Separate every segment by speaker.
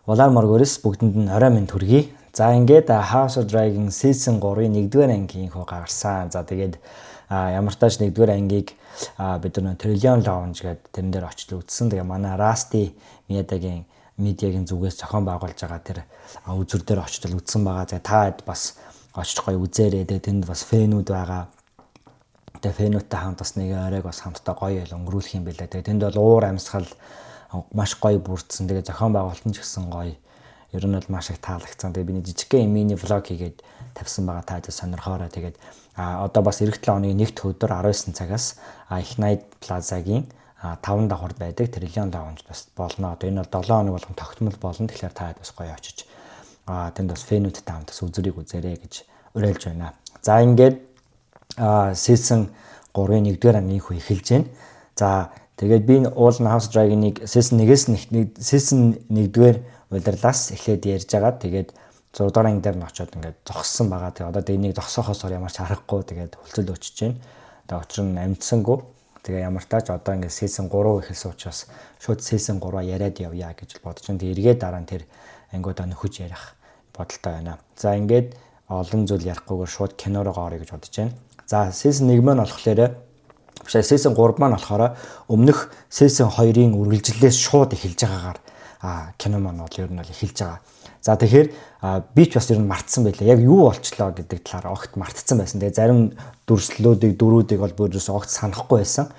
Speaker 1: Улаан моргоорс бүгдэнд нь орой минь төргий. За ингээд House of Dragon Season 3-ийн 1-р ангийн хөө гарсан. За тэгээд ямар тач 1-р ангийг бид нар Trillion Lounge гэдэг тэрэн дээр очиж үзсэн. Тэгээ манай Rusty медиагийн зүгээс зохион байгуулж байгаа тэр үзүр дээр очиж үзсэн байгаа. За та бас очиж гоё үзээрэй. Тэгээ тэнд бас фэнүүд байгаа. Тэгээ фэнүүдтэй хамт бас нэг оройг бас хамтдаа гоё өнгөрүүлэх юм билээ. Тэгээ тэнд бол уур амьсгал маш гоё бүрдсэн. Тэгээ зохион байгуулалт нь ч гэсэн гоё. Ер нь бол маш их таалагдсан. Тэгээ миний жижигхэн мини влог хийгээд тавьсан байгаа та сонирхоорой. Тэгээд одоо бас эх 7 оны 1-р өдөр 19 цагаас их найт плазагийн 5 давхард байдаг Trillion Lounge бас болно. Одоо энэ бол 7 хоног болгон тогтмол болно. Тэгэхээр та бас гоё очиж тэнд бас фэнүүдтэй хамт бас үзүрийг үзээрэй гэж уриалж байна. За ингээд Season 3-ийн 1-р ангийн хөө эхэлж байна. За тэгээд би House of Dragon-ыг Season 1-ээс Season 1-р удирлаас эхлээд ярьж байгаа. Тэгээд 6 дугаар анги дээр нь очиод ингээд зогссон байгаа. Тэгээд одоо энийг зогсоохоос ямар ч аргагүй тэгээд хөлцөл өчөж байна. Тэгээд учир нь амжсангүй. Тэгээ ямар тач одоо ингээд Season 3 эхэлсэн учраас шууд Season 3-а яриад явъя гэж бодож байна. Тэгээд эргээд дараа нь тэр ангиудаа нөхөж ярих бодолтой байна. За ингээд олон зүйл ярихгүйгээр шууд кино руу орё гэж бодож байна. За Season 1 маань болохоор Season 3 маань болохоор өмнөх Season 2-ын үргэлжлэлээс шууд эхэлж байгаагаар кино маань бол ер нь эхэлж байгаа. За тэгэхээр би ч бас ер нь мартсан байлаа. Яг юу болчлоо гэдэг талаар огт мартсан байсан. Тэгээ зарим дөрүүдийг бол бүрээс огт санахгүй байсан.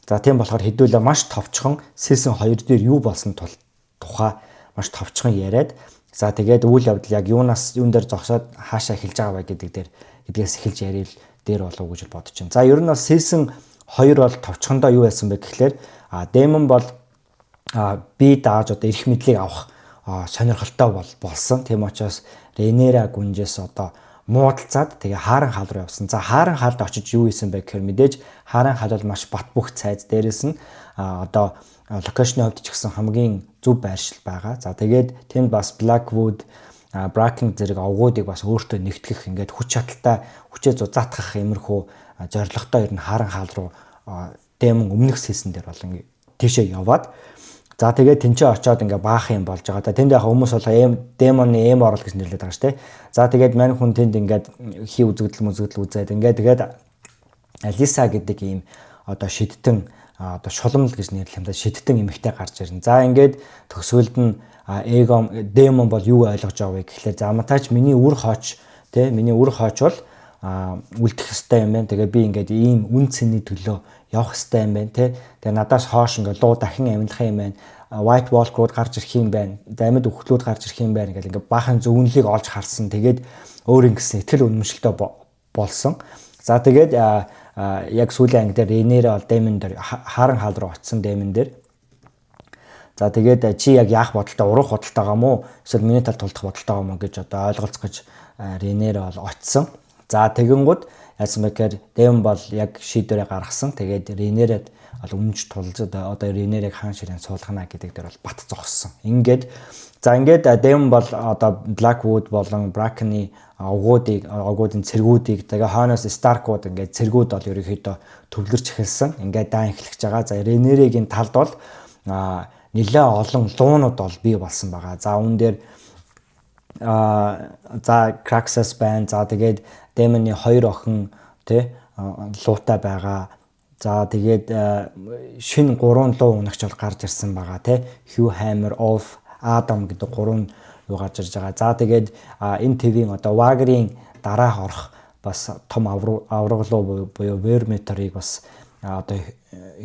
Speaker 1: За тийм болохоор хэдүүлээ маш товчхон Season 2 дээр юу болсон тухай маш товчхон яриад за тэгээд үйл явдал яг юун дээр зогсоод хаашаа эхэлж байгаа вэ гэдгээс эхэлж ярил дээр болов уу гэж бодож байна. За ер нь бол Season 2 бол товчхондоо юу байсан бэ гэхлээр Demon бол би дааж одоо эрх мэдлийг авах сонирхолтой болсон. Тийм учраас Rhaenyra гүнжээс одоо муудалцаад тэгээ Хааран хаал руу явсан. За Хааран хаалд очиж юу хийсэн бэ гэхээр мэдээж Хааран хаал бол маш бат бөх цайз, дээрээс нь одоо локейшны хувьд ч гэсэн хамгийн зөв байршил байгаа. За тэгээд тэнд бас Blackwood, Bracken зэрэг овгуудыг бас өөртөө нэгтгэх ингээд хүч чадалтай хүчээ зузаатгах иймэрхүү зорилготой ер нь Хааран хаал руу Demon өмнөх season дээр бол ингээд тийшээ яваад за тэгээд тэнцээ очиод ингээ баах юм болж байгаа. Тэнд яг хүмүүс бол Demon-ы орол гэж нэрлэдэг байгаа шүү дээ. За тэгээд мань хүн тэнд ингээд хий үзэгдэл үзээд тэгээд Алиса гэдэг ийм одоо шидтэн одоо шуламл гэж нэрлэм да шидтэн эмэгтэй гарч ирнэ. За ингээд төгсгөлд нь Demon бол юу ойлгож байгаа вэ гэхлээр за амтаач миний үр хооч бол үлдэх ёстой юм байна. Тэгээ би ингээд ийм үн цэний төлөө явах ёстой юм байна те. Тэгээ надаас хоош ингээд луу дахин амьдах юм байна. White Walk-ууд гарч ирэх юм байна. Амьд өхлүүд гарч ирэх юм байна гэл ингээд баахан зөвнөлийг олж харсан. Тэгээд өөр ингэсэн итгэл үнэмшилтэй болсон. За тэгээд яг сүүлийн анги дээр Rhaenyra Demon дээр Хааран хаал руу очсон Demon дээр. За тэгээд чи яг яах бодолтой урах бодолтой байгаа мó? Эсвэл миний талд тулдах бодолтой байгаа мó гэж одоо ойлголцгож Rhaenyra бол очсон. За тэгэнгүүт яасан бэ гэхээр Demon бол яг шийдвэрээ гаргасан. Тэгээд Rhaenyra-д бол үнж тулзад одоо Rhaenyra-г хаан ширээн суулгана гэдэг дээр бол бат зогссон. Ингээд Demon бол одоо Blackwood болон Bracken-ы овгуудын цэргүүдийг тэгээ хойноос Stark-ууд ингээд цэргүүд бол ерөнхийдөө төвлөрч эхэлсэн. Ингээд даан эхлэж байгаа. За Rhaenyra-гийн талд бол нэлээ олон луунууд бол бий болсон байгаа. За үүн дээр за Craxus байна. За тэгээд Demon-ы 2 охин луутай байгаа. За тэгээд шинэ 3 луу унагч бол гарч ирсэн байгаа те. Hugh Hammer, Olf, Adam гэдэг 3 луу гарч ирж байгаа. За тэгээд энэ твийн одоо Wagner-ийн дараах орох бас том авраглуу буюу Vermeter-ыг бас одоо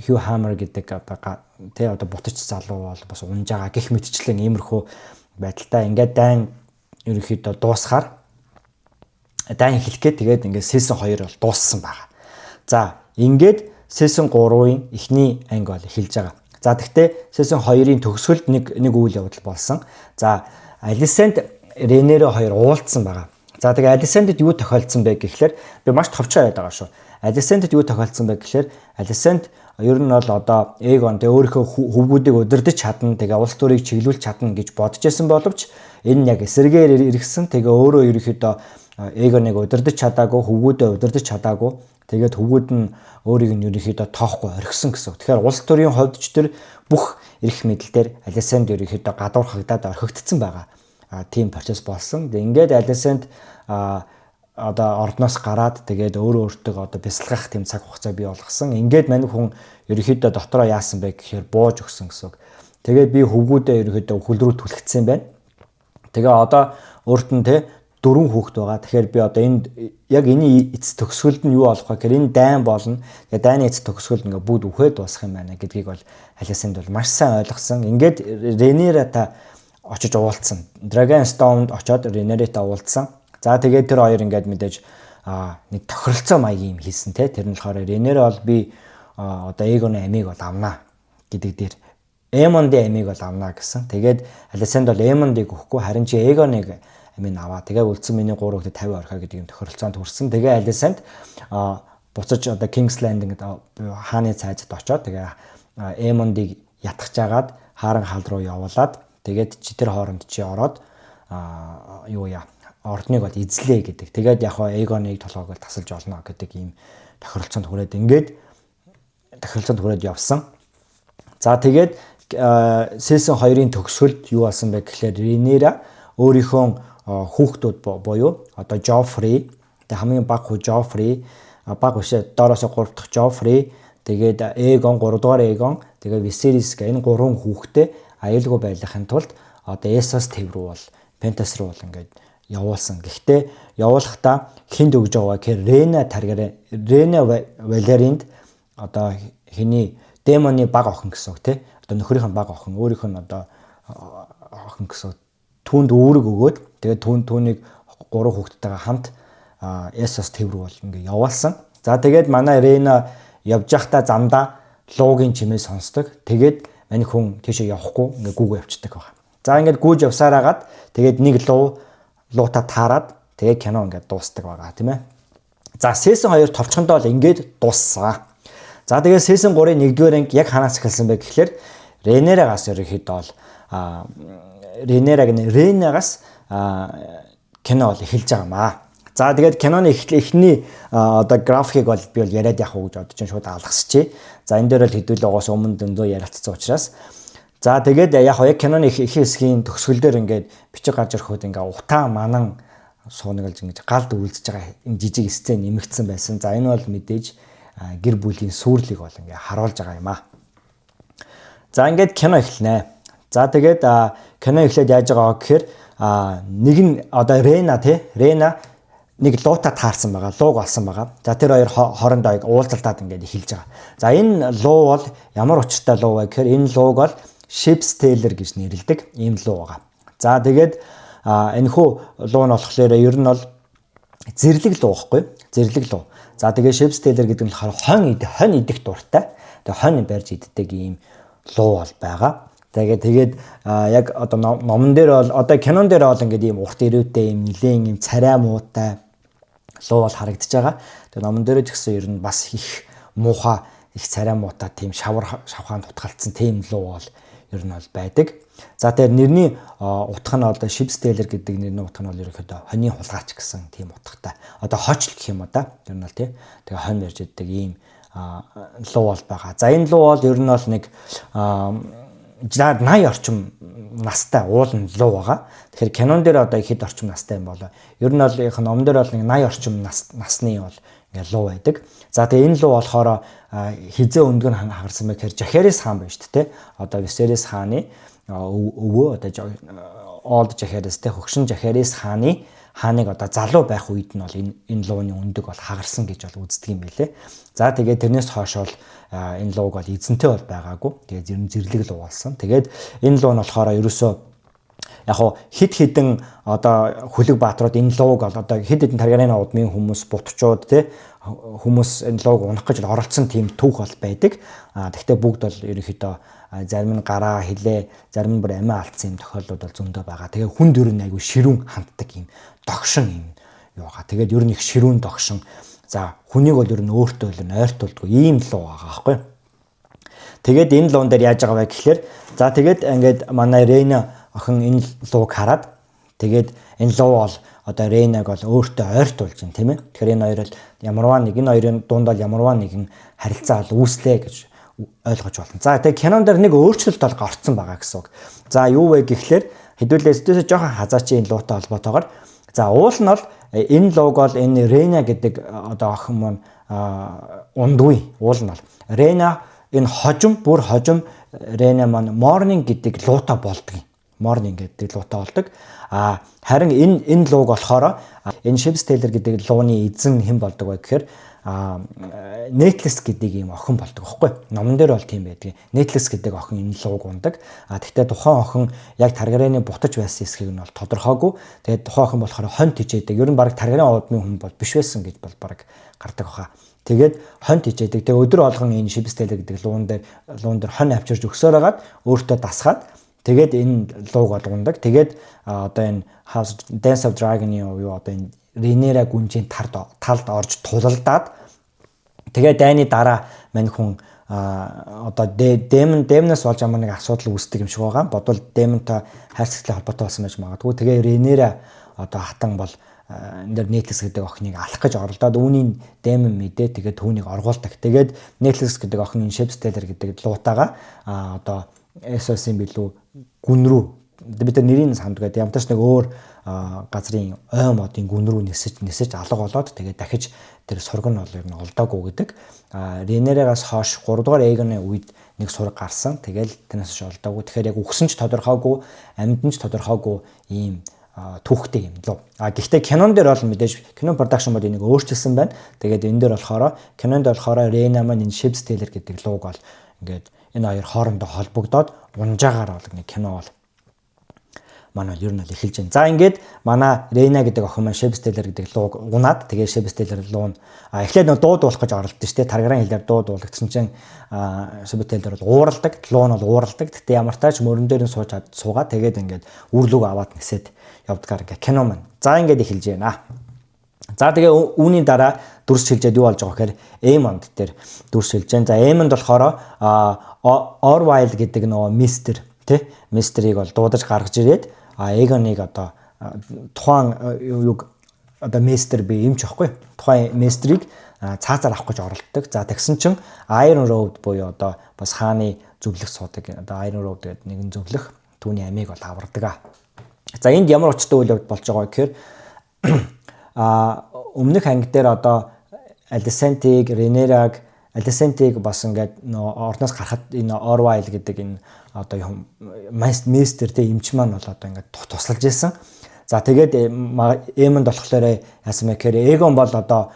Speaker 1: Hugh Hammer гэдэг одоо бутаж залуу бол бас унж байгаа гэх мэтчлэн иймэрхүү байдалтай ингээд дайн ерөнхийдөө дуусахаар даан эхлэхэд тэгээд ингээд Season 2 бол дууссан байгаа. За ингээд Season 3-ын эхний анги бол эхэлж байгаа. За тэгтээ Season 2-ын төгсгөлд нэг үйл явдал болсон. За Alicent Rhaenyra 2 уулзсан байгаа. За тэгээ Alicent-д юу тохиолдсон бэ гэхлээр би маш товчхон яриад байгаа шүү. Alicent-д юу тохиолдсон бэ гэхлээр Alicent ер нь бол одоо Aegon өөрийнхөө хөвгүүдийг удирдах чадна, тэгээ улс төрийг чиглүүлж чадна гэж бодож байсан боловч энэ яг эсэргээр иргсэн. Тэгээ өөрөө ерөнхийдөө Aegon-ыг удирдах чадаагүй, хөвгүүдээ удирдах чадаагүй. Тэгээд хөвгүүд нь өөрийг нь ерөнхийдөө тоохгүй орхисон гэсэн. Тэгэхээр улс төрийн хувьд ч тэр бүх эрх мэдэл дээр Алисанд ерөнхийдөө гадуурхагдаад орхигдсон байгаа. Тийм процесс болсон. Тэгээд Алисанд одоо ордноос гараад тэгээд өөртөө одоо бясалгах тийм цаг хугацаа бий болгосон. Ингээд мань хүн ерөнхийдөө дотроо яасан бэ гэхээр бууж өгсөн гэсэн үг. Тэгээд би хөвгүүдээ ерөнхийдөө хөл рүү түлхэгдсэн байна. Тэгээ одоо өөрт нь те 4 хүүхэд байгаа. Тэгэхээр би одоо энд яг энэ эцэс төгсгөлд нь юу болох вэ гэхээр энэ дайн болно. Тэгээ дайны эцэс төгсгөлд ингээ бүгд үхээд дуусах юм байна гэдгийг бол Алисанд бол маш сайн ойлгосон. Ингээд Ренерата очиж уулзсан. Dragonstone-д очоод Ренерата уулзсан. За тэгээд тэр хоёр ингээд мэдээж нэг тохиролцоо маягийн юм хийсэн те. Тэр нь болохоор Ренера бол би одоо Aegon-ы амийг бол авнаа гэдэг дээр Aemond-ийн амийг бол авнаа гэсэн. Тэгээд Алисанд бол Aemond-ыг өгөхгүй харин чи Aegon-ыг амийг аваа. Тэгээд үлдсэн миний 3 хүүхэд 50 орхио гэдэг юм тохиролцоонд хүрсэн. Тэгээд Алисанд буцаж одоо King's Landing хааны цайзад очоод тэгээд Aemond-ыг ятгахжгаад Харан хаал руу явуулаад тэгээд чи тэр хооронд чи ороод ордныг бол эзлээ гэдэг. Тэгээд яг хаа Aegon-ыг толгойг тасалж олно гэдэг ийм тохиролцоонд хүрээд явсан. За тэгээд season 2-ын төгсгөлд юу болсон бэ гэхээр Rhaenyra өөрийнхөө хүүхдүүд буюу одоо Joffrey, тэг хамгийн бага хүү Joffrey, бага бишээ доороос 3 дахь Joffrey, тэгээд Aegon 3 дугаар Aegon, тэгээд Viserys гэх энэ 3 хүүхдээ аюулгүй байхын тулд одоо Essos тэв рүү бол Pentos руу бол ингээд явуулсан. Гэхдээ явуулахдаа хинд өгж байгаа гэхээр Rhaena Valerind одоо хэний Daemon-ы бага охин гэсэн үг тий. Одоо нөхрийнх нь бага охин, өөрийнх нь одоо охин гэсэн түүнд үүрэг өгөөд тэгээд түүнийг 3 хүүхэдтэйгээ хамт Essos тэв рүү бол ингээ явуулсан. За тэгээд манай Rhaena явж байхдаа замдаа луугийн чимээ сонсдог. Тэгээд мань хүн тийшээ явахгүй ингээ гүүг явцдаг байна. За ингээд гүүж явсараагаад тэгээд нэг луута таарад тэгээд кино ингээд дуустдаг байгаа тийм ээ. За season 2 товчхондоо л ингээд дууссан. За тэгээд season 3-ын 1-р анги яг ханаас эхэлсэн бэ гэхээр Rhaenyra-гаас ерөнхийдөө бол Rhaenyra-гаас кино бол эхэлж байгаа маа. За тэгээд киноны эхний одоо графикийг бол би бол яриад явах уу гэж бодож чинь шууд алгасчихъя. За энэ дээр л хэдүүлээ угаас өмнө дөндөө ярилцсан учраас. За тэгээд яг киноны их хэсгийн төгсгөл дээр ингээд бичиг гарч ирэхэд ингээд утаа манан суунагалж ингэж галд үйлдэж байгаа энэ жижиг сцен нэмэгдсэн байсан. За энэ бол мэдээж гэр бүлийн сүрлийг бол ингээд харуулж байгаа юм аа. За ингээд кино эхэлнэ. За тэгээд кино эхлээд яаж байгаа гэхээр нэг нь одоо Rhaena нэг луута таарсан байгаа, лууг олсон байгаа. За тэр хоёр хоорондоо уулзалтаад ингээд эхэлж байгаа. За энэ луу бол ямар учиртай луу вэ гэхээр энэ лууг бол Ship's Tailor гэж нэрлэдэг ийм луу байгаа. За тэгээд энэхүү луу нь болохоор ер нь бол зэрлэг луу байхгүй, зэрлэг луу. За тэгээд Ship's Tailor гэдэг нь болохоор хонь идэх дуртай. Тэгээд хонь барьж иддэг ийм луу бол байгаа. Тэгээд яг одоо номон дээр бол одоо кинон дээр бол ингээд ийм урт ирээдтэй ийм нилээн ийм царай муутай луу бол харагдаж байгаа. Тэгээд номон дээр ч гэсэн ер нь бас их муухай их царай муутай тийм шавхаанд утгалцсан тийм луу бол ер нь бол байдаг. За тэгээд нэрний утга нь одоо Ship's Tailor гэдэг нэрний утга нь бол ерөнхийдөө хоньны хулгайч гэсэн тийм утгатай. Одоо хоч л гэх юм уу да. Ер нь бол тийм. Тэгээд хонь барьж иддэг ийм луу бол байгаа. За энэ луу бол ер нь бол нэг 80 орчим настай уулын луу байгаа. Тэгэхээр кинон дээр одоо ихэд орчим настай юм болоо. Ер нь бол их номон дээр бол нэг 80 орчим насны бол ингээ луу байдаг. За тэгээ энэ луу болохоор хизээ өндгөн хагарсан байх гэхээр Jaehaerys хаан байна шүү дээ. Одоо Viserys хааны өвөө одоо Old Jaehaerys те хөгшин Jaehaerys хааныг одоо залуу байх үед нь бол энэ лууны өндөг бол хагарсан гэж бол үздэг юм байлээ. За тэгээд тэрнээс хойш бол энэ лууг бол эзэнтэй бол байгаагүй. Тэгээд зэрлэг луу болсон. Тэгээд энэ луу нь болохоор ерөөсөө яг хид хідэн одоо хүлэг баатрууд энэ лууг бол одоо хид хідэн Targaryen удмын хүмүүс бутчууд те хүмүүс энэ лууг унах гэж оролцсон тийм түүх бол байдаг. Тэгвэл бүгд бол ерөнхийдөө зарим нь гараа хилээ, зарим нь бүр амиа алдсан юм тохиолдлууд бол зөндөө байгаа. Тэгээ хүнд ер нь айгүй ширүүн ханддаг юм догшин юм юугаа. Тэгээд ер нь их ширүүн догшин. За хүнийг бол ер нь өөртөө л ойртуулдгүй ийм луу байгаа байхгүй. Тэгээд энэ луун дээр яаж байгаа вэ гэхээр за тэгээд ингээд манай Rhaena охин энэ лууг хараад тэгээд энэ луу бол одоо Rhaena-г бол өөртөө ойртуулж байна тийм ээ. Тэгэхээр энэ хоёр л ямарваа нэг энэ хоёрын дунд бол ямарваа нэгэн харилцаа ол үүслээ гэж ойлгож болно. За тэгээ кинон дээр нэг өөрчлөлт бол орцсон байгаа гэсэн үг. За юу вэ гэхлээр хэдүүлээ өдөөсөө жоохон хазаачийн луутай холбоотойгоор за уул нь бол энэ лог бол энэ Рена гэдэг одоо охин маань ундгүй уул нь бол Рена энэ бүр хожим Рена маань morning гэдэг луутай болдог. Morning гэдэг луутай болдог. Харин энэ луг болохоор энэ Shibs Taylor гэдэг лууны эзэн хэн болдог вэ гэхээр Netless гэдэг ийм охин болдог байхгүй. Номон дээр бол тийм байдаг. Netless гэдэг охин энэ лууг ундаг. Тэгтээ тухайн охин яг Targaryen-ы бутаж байсан эсхийг нь бол тодорхойгүй. Тэгээд тухайн охин болохоор хонт хичээдэг. Ер нь баг Targaryen удмын хүн бол биш байсан гэж бол баг гардаг баха. Тэгээд хонт хичээдэг. Тэгээд өдөр болгон энэ Shibs Taylor гэдэг луун дээр хонь авчирж өгсөөр хагаад өөртөө дасгаад тэгээд энэ лууг бол ундаг. Тэгээд одоо энэ House Dance of Dragon-ы юу одоо энэ Rhaenyra гүнжийн талд орж тулалдаад тэгээд дайны дараа мань хүн одоо Daemon-аас болж ямар нэг асуудал үүсдэг юм шиг байгаа. Бодвол Daemon-той хайрцагтай холбоотой болсон байж магадгүй. Тэгээ Rhaenyra одоо хатан бол энэ дээр Netless гэдэг охиныг алах гэж оролдоод үүнийг Daemon мэдээ тэгээд түүнийг оргуулдаг. Тэгээд Netless гэдэг охин энэ Shibs Taylor гэдэг луутаага одоо Essos-ийн билүү гүн рүү бид нэрийг сандгаад ямташ нэг өөр газрын ой модын гүн рүү нисэж алга болоод тэгээд дахиж тэр сураг нь бол ер нь олдоогүй гэдэг. Rhaenyra-гаас хойш 3 дугаар Aegon-ы үед нэг сураг гарсан. Тэгэл тэрнээс хойш олдоогүй. Тэгэхээр яг үхсэн ч тодорхойгүй, амьд нь ч тодорхойгүй ийм түүхтэй юм лөө. Гэхдээ кинон дээр бол мэдээж кино production мод энийг өөрчилсөн байна. Тэгээд энэ дээр болохоор кинонд болохоор Rhaenyra маань энэ Shibs Taylor гэдэг лууг бол ингээд энэ хоёр хоорондоо холбогдоод унжаагаар бол нэг кино бол манай ер нь л эхэлж байна. За ингээд манай Rhaenyra гэдэг охин маань Shibs Taylor гэдэг лууг унаад тэгээ Shibs Taylor луун эхлээд нөө дуудуулах гэж оролдсон шүү дээ. Targaryen хэлээр дуудуулагдсан чинь Shibs Taylor бол ууралдаг, луун бол ууралдаг. Гэтэ ямар тач мөрөн дээр нь суугаад тэгээд ингээд үрлүг аваад нисээд явдгаар ингээд кино маань. За ингээд эхэлж байна. За тэгээ үүний дараа дүрс шилжээд юу болж байгаа гэхээр Aemond дээр дүрс шилжиж байна. За Aemond болохоор Orwyle гэдэг нөгөө мистер тий мистерийг бол дуудаж гаргаж ирээд Aegon-ыг одоо тухайн юг одоо мистер би юмч аахгүй. Тухайн мистерийг цаазаар авах гэж оролддог. За тэгсэн чинь Iron Road буюу одоо бас хааны зөвлөх суудаг. Одоо Iron Road гэдэг нэгэн зөвлөх түүний амийг бол авардаг. За энд ямар учиртай үйл явдал болж байгаа гэхээр өмнөх анги дээр одоо Alicent-ийг, Rhaenyra-г, Alicent-ийг бас ингээд орноос гарахад энэ Orwyle гэдэг энэ одоо юм мистер тэ эмч маань бол одоо ингээд туслаж байсан. За тэгээд Aemond болохоор яасан бэ гэхээр Aegon бол одоо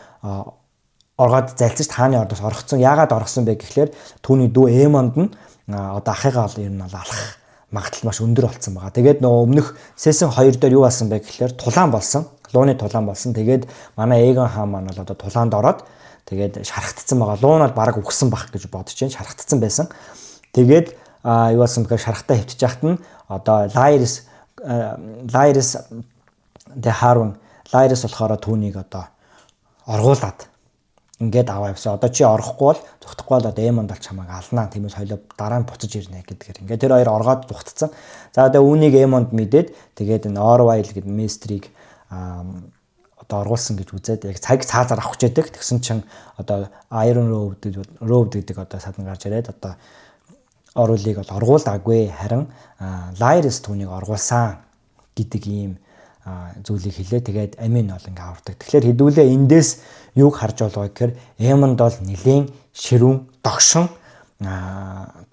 Speaker 1: оргоод залцаж хааны ордоос оргоцсон. Яагаад оргосон бэ гэхээр түүний дүү Aemond нь одоо ахыгаа бол ер нь алах магадлал маш өндөр болсон байгаа. Тэгээд нөгөө өмнөх season 2 дээр юу болсон бэ гэхээр тулаан болсон. Лууны тулаан болсон. Тэгээд манай Aegon хаан маань бол одоо тулаанд ороод тэгээд шархтцсан байгаа. Луун бол бараг үхсэн бах гэж бодож байна. Шархтцсан байсан. Тэгээд юу болсон бэхээр шархтаа хөвтөж яхад нь одоо Lyris the Harwin Lyris болохоор түүнийг одоо оргуулад ингээд аваа явсан. Одоо чи орохгүй бол зүгтахгүй бол одоо Aemond бол чамайг алнаа. Тиймээс хоёлоо дараа нь буцаж ирнэ гэдгээр. Ингээд тэр хоёр оргоод зүгтцсан. За одоо үүнийг Aemond мэдээд тэгээд энэ Orwyle гэдэг мистрийг одоо оргуулсан гэж үзээд яг цаг цаазаар авах гэж байдаг. Тэгсэн чинь одоо Iron Road гэдэг одоо садан гарч ирээд одоо Orwyle-ыг бол оргуулаагүй. Харин Lyris түүнийг оргуулсан гэдэг ийм зүйлийг хэлээ. Тэгээд амийн бол ингээ авардаг. Тэгэхээр хэдүүлээ эндээс юуг харж байгаа гэхээр Aemond бол нэлийн ширүүн догшин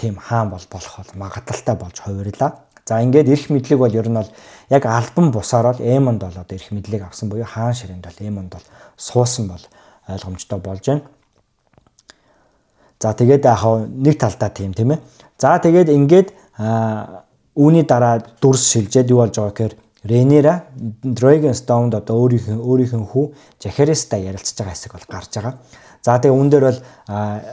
Speaker 1: тийм хаан болох магадaltaй болж хувирлаа. За ингээд эрх мэдлэг бол ер нь бол яг альбом бусаар бол Aemond бол одоо эрх мэдлэг авсан буюу хаан ширээнд бол Aemond бол суусан бол ойлгомжтой болж байна. За тэгээд яхаа нэг талдаа тийм ээ. За тэгээд ингээд үүний дараа дүрс шилжээд юу болж байгаа гэхээр Rhaenyra Dragonstone одоо өөрийнхөө хүү Jaehaerys-тай ярилцж байгаа хэсэг бол гарч байгаа. За тэгээ үүн дээр бол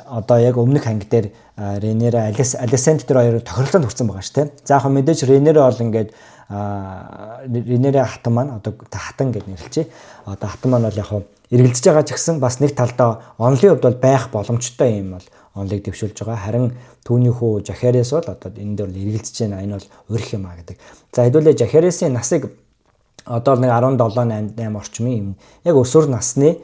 Speaker 1: одоо яг өмнөх анги дээр Rhaenyra Alicent тэр хоёр тохиролцоонд хүрсэн байгаа шүү дээ. За яг мэдээж Rhaenyra бол ингээд Rhaenyra хатан маань одоо хатан гэж нэрлэлчээ. Одоо хатан маань бол яг эргэлзэж байгаа ч гэсэн бас нэг талдаа онлын хувьд бол байх боломжтой юм бол онлыг дэвшүүлж байгаа. Харин түүний хүү Jaehaerys бол одоо энэ дээр эргэлзэж байна. Энэ бол өрх юм а гэдэг. За хэдүүлээ Jaehaerys-ийн насыг одоо нэг 17 8 орчмын юм яг өсвөр насны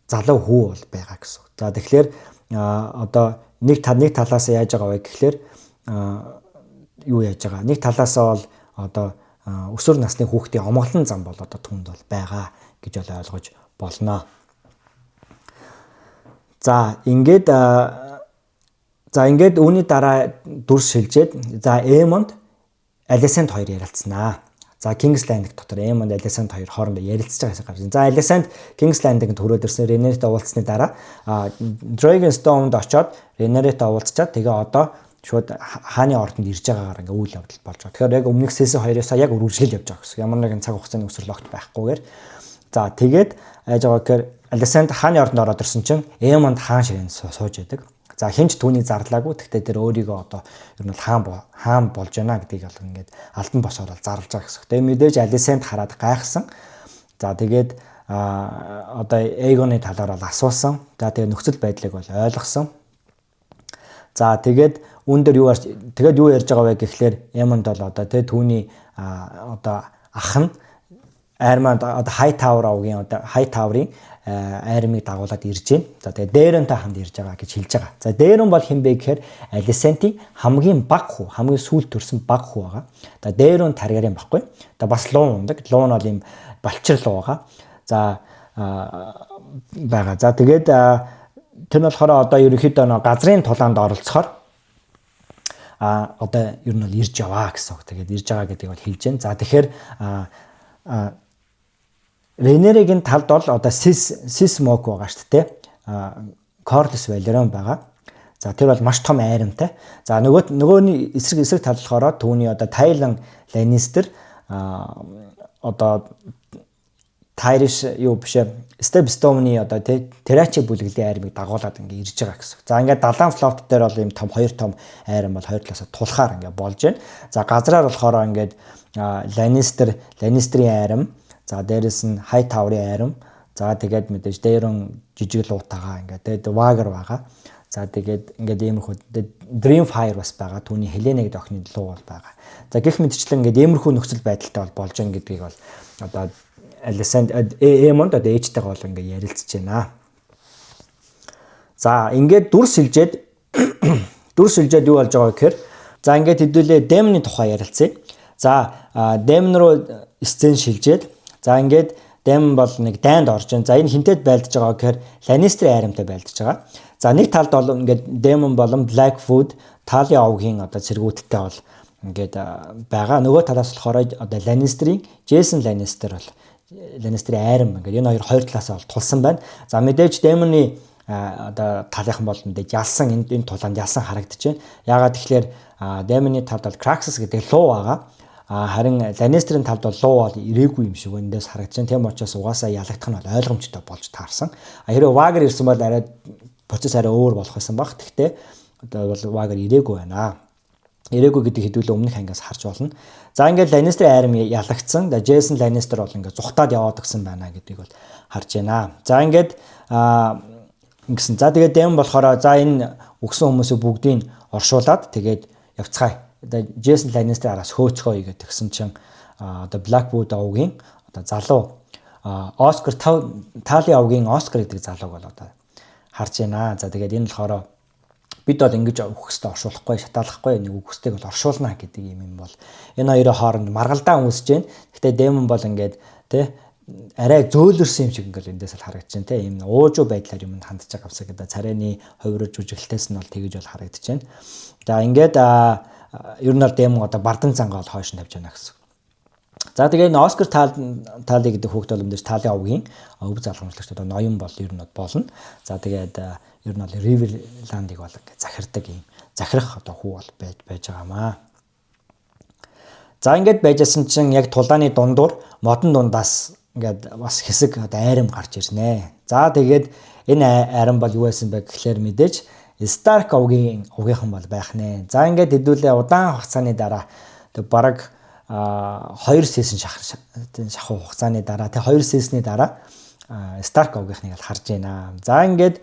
Speaker 1: залуу хүү бол байгаа гэсэн. За тэгэхээр одоо нэг талаас яаж байгаа вэ гэхлээр юу яаж байгаа. Нэг талаасаа бол одоо өсвөр насны хүүхдийн омголон зам бол одоо түүнд бол байгаа гэж бол ойлгож болно. За ингээд үүний дараа дүрс шилжээд за Эмонд Алисанд хоёр ярилцсанаа. За King's Landing дотор Эмонд Алисанд хоёр хоорондоо ярилцж байгаа гэсэн гарч. За Алисанд King's Landing-д хүрээд ирсэн Ренертэй уулзсны дараа Dragonstone-д очоод Ренертэй уулзчаад тэгээ одоо шууд хааны ордонд ирж байгаагаар ингээ үйл явдал болж байгаа. Тэгэхээр яг өмнөх season 2-оос яг үргэлжлэл явж байгаа гэсэн. Ямар нэгэн цаг хугацааны өсвөр огт байхгүйгээр. За тэгээд яаж байгаа гэхээр Алисанд хааны ордонд ороод ирсэн чинь Эмонд хаан ширээнд сууж байдаг. За хинч түүнийг зарлаагүй. Тэгтээ тэр өөрийгөө одоо ер нь хаан болж байна гэдгийг бол ингээд алдан босоод зарлж байгаа гэсэн. Тэгээ мэдээж Алисанд хараад гайхсан. За тэгээд одоо Aegon-ы талаар бол асуусан. За тэгээд нөхцөл байдлыг бол ойлгосон. За тэгээд үүндэр юу ярьж байгаа вэ гэхлээр Эмонд бол одоо түүний одоо ах нь Арманд одоо Hightower-ийн армийг дагуулад ирж байна. За тэгээ Daeronтай хамт ирж байгаа гэж хэлж байгаа. За Daeron бол хэн бэ гэхээр Alicent-ийн хамгийн бага хүү, хамгийн сүүлд төрсэн бага хүү байгаа. За Daeron Targaryen баггүй. За бас луун ундаг. Луун бол ийм балчир луу байгаа. За байгаа. За тэгээд тэр нь болохоор одоо ерөнхийдөө газрын тулаанд оролцохоор одоо ер нь бол ирж яваа гэсэн үг. Тэгээд ирж байгаа гэдгийг бол хэлж байна. За тэгэхээр Ренеригийн талд бол одоо Sismok байгаа шүү дээ. Corlys Valeron байгаа. За тэр бол маш том айрамтай. За нөгөөний эсрэг тал болохоор түүний одоо Tywin Lannister одоо Tyrish юу биш Stepstone-ы одоо Terrace бүлэглэлийн айрамыг дагуулад ингээ ирж байгаа гэсэн. За ингээд далайн флот дээр бол ийм хоёр том айрам бол хоёр талаас тулахаар ингээ болж байна. За газраар болохоор ингээд Lannister-ийн айрам. За дээрэс нь Hightower-ийн айрам. За тэгээд мэдээж Daeron жижиг луутагаа ингээд тэгээд Vhagar байгаа. За тэгээд ингээд иймэрхүү Dreamfire бас байгаа. Түүний Helena гэдэг охины луу бол байгаа. За гэх мэтчлэн ингээд иймэрхүү нөхцөл байдалтай бол болж байгаа гэдгийг бол одоо Alicent Aemond одоо ээжтэйгээ бол ингээд ярилцж байна. За ингээд дүрс шилжээд юу болж байгаа гэхээр за ингээд хэдүүлээ Daemon-ы тухай ярилцъя. За Daemon руу сцен шилжээд за ингээд Daemon бол нэг дайнд орж байна. За энэ хинтэд байлдаж байгаа гэхээр Lannister айрамтай байлдаж байгаа. За нэг талд бол ингээд Daemon болон Blackwood Talia овгийн одоо цэргүүдтэй бол ингээд байгаа. Нөгөө талаас болохоор одоо Lannister-ийн Jason Lannister бол Lannister-ийн айрам ингээд энэ хоёр талаас бол тулсан байна. За мэдээж Daemon-ы одоо талынхан бол мэдээж ялсан энэ тулаанд ялсан харагдаж байна. Яагаад тэгэхээр Daemon-ы талд бол Craxus гэдэг луу байгаа. Харин Lannister-ийн талд бол луу бол ирээгүй юм шиг эндээс харагдаж байна. Тийм учраас угаасаа ялагдах нь бол ойлгомжтой болж таарсан. Хэрэв Vhagar ирсэн бол арай процесс арай өөр болох байсан баг. Гэхдээ одоо бол Vhagar ирээгүй байна. Ирээгүй гэдэг хэдүүлээ өмнөх ангиас харж болно. За ингээд Lannister айрам ялагдсан. Jason Lannister бол ингээд зүхтаад яваад гисэн байна гэдгийг бол харж байна. За ингээд ингэсэн. За тэгээд Daemon болохоор за энэ өгсөн хүмүүсийг бүгдийг оршуулад тэгээд явцгаая. Jason Lannister араас хөөцгөөе гэдэг тэгсэн чинь одоо Blackwood овгийн одоо залуу Oscar Talia овгийн Oscar гэдэг залууг бол одоо харж байна. За тэгээд энэ болохоор бид бол ингэж өгөхөстэй оршуулахгүй, шатаалахгүй нэг өгөхстэйг бол оршуулна гэдэг юм бол энэ хоёрын хооронд маргалдаа үүсэж байна. Гэхдээ Daemon бол ингээд тий арай зөөлөрсөн юм шиг ингээл эндээс л харагдаж байна тий. Ийм уужуу байдлаар юмд хандж байгаа авсаа гэдэг царайны хувирж жүжиглэлтээс нь бол тэгэж бол харагдаж байна. За ингээд ер нь бол Daemon одоо бардан цангаа бол хойш нь тавьж байна гэсэн. За тэгээ энэ Oscar Talia гэдэг хүүхд бол мэдээж Talia овгийн өв залгамжлагч одоо ноён бол ер нь болно. За тэгээд ер нь бол Riverland-ыг бол ингээд захирдаг юм. Захирах одоо хүү бол байж байгаамаа. За ингээд байжсэн чинь яг тулааны дундуур модон дундаас ингээд бас хэсэг одоо айрам гарч ирнэ. За тэгээд энэ айрам бол юу байсан бэ гэхлээр мэдээж Stark овгийнхан бол байх нэ. За ингээд хэдүүлээ удаан хугацааны дараа бараг 2 season шахуу хугацааны дараа тэг 2 season-ы дараа Stark овгийнхныг л харж байна. За ингээд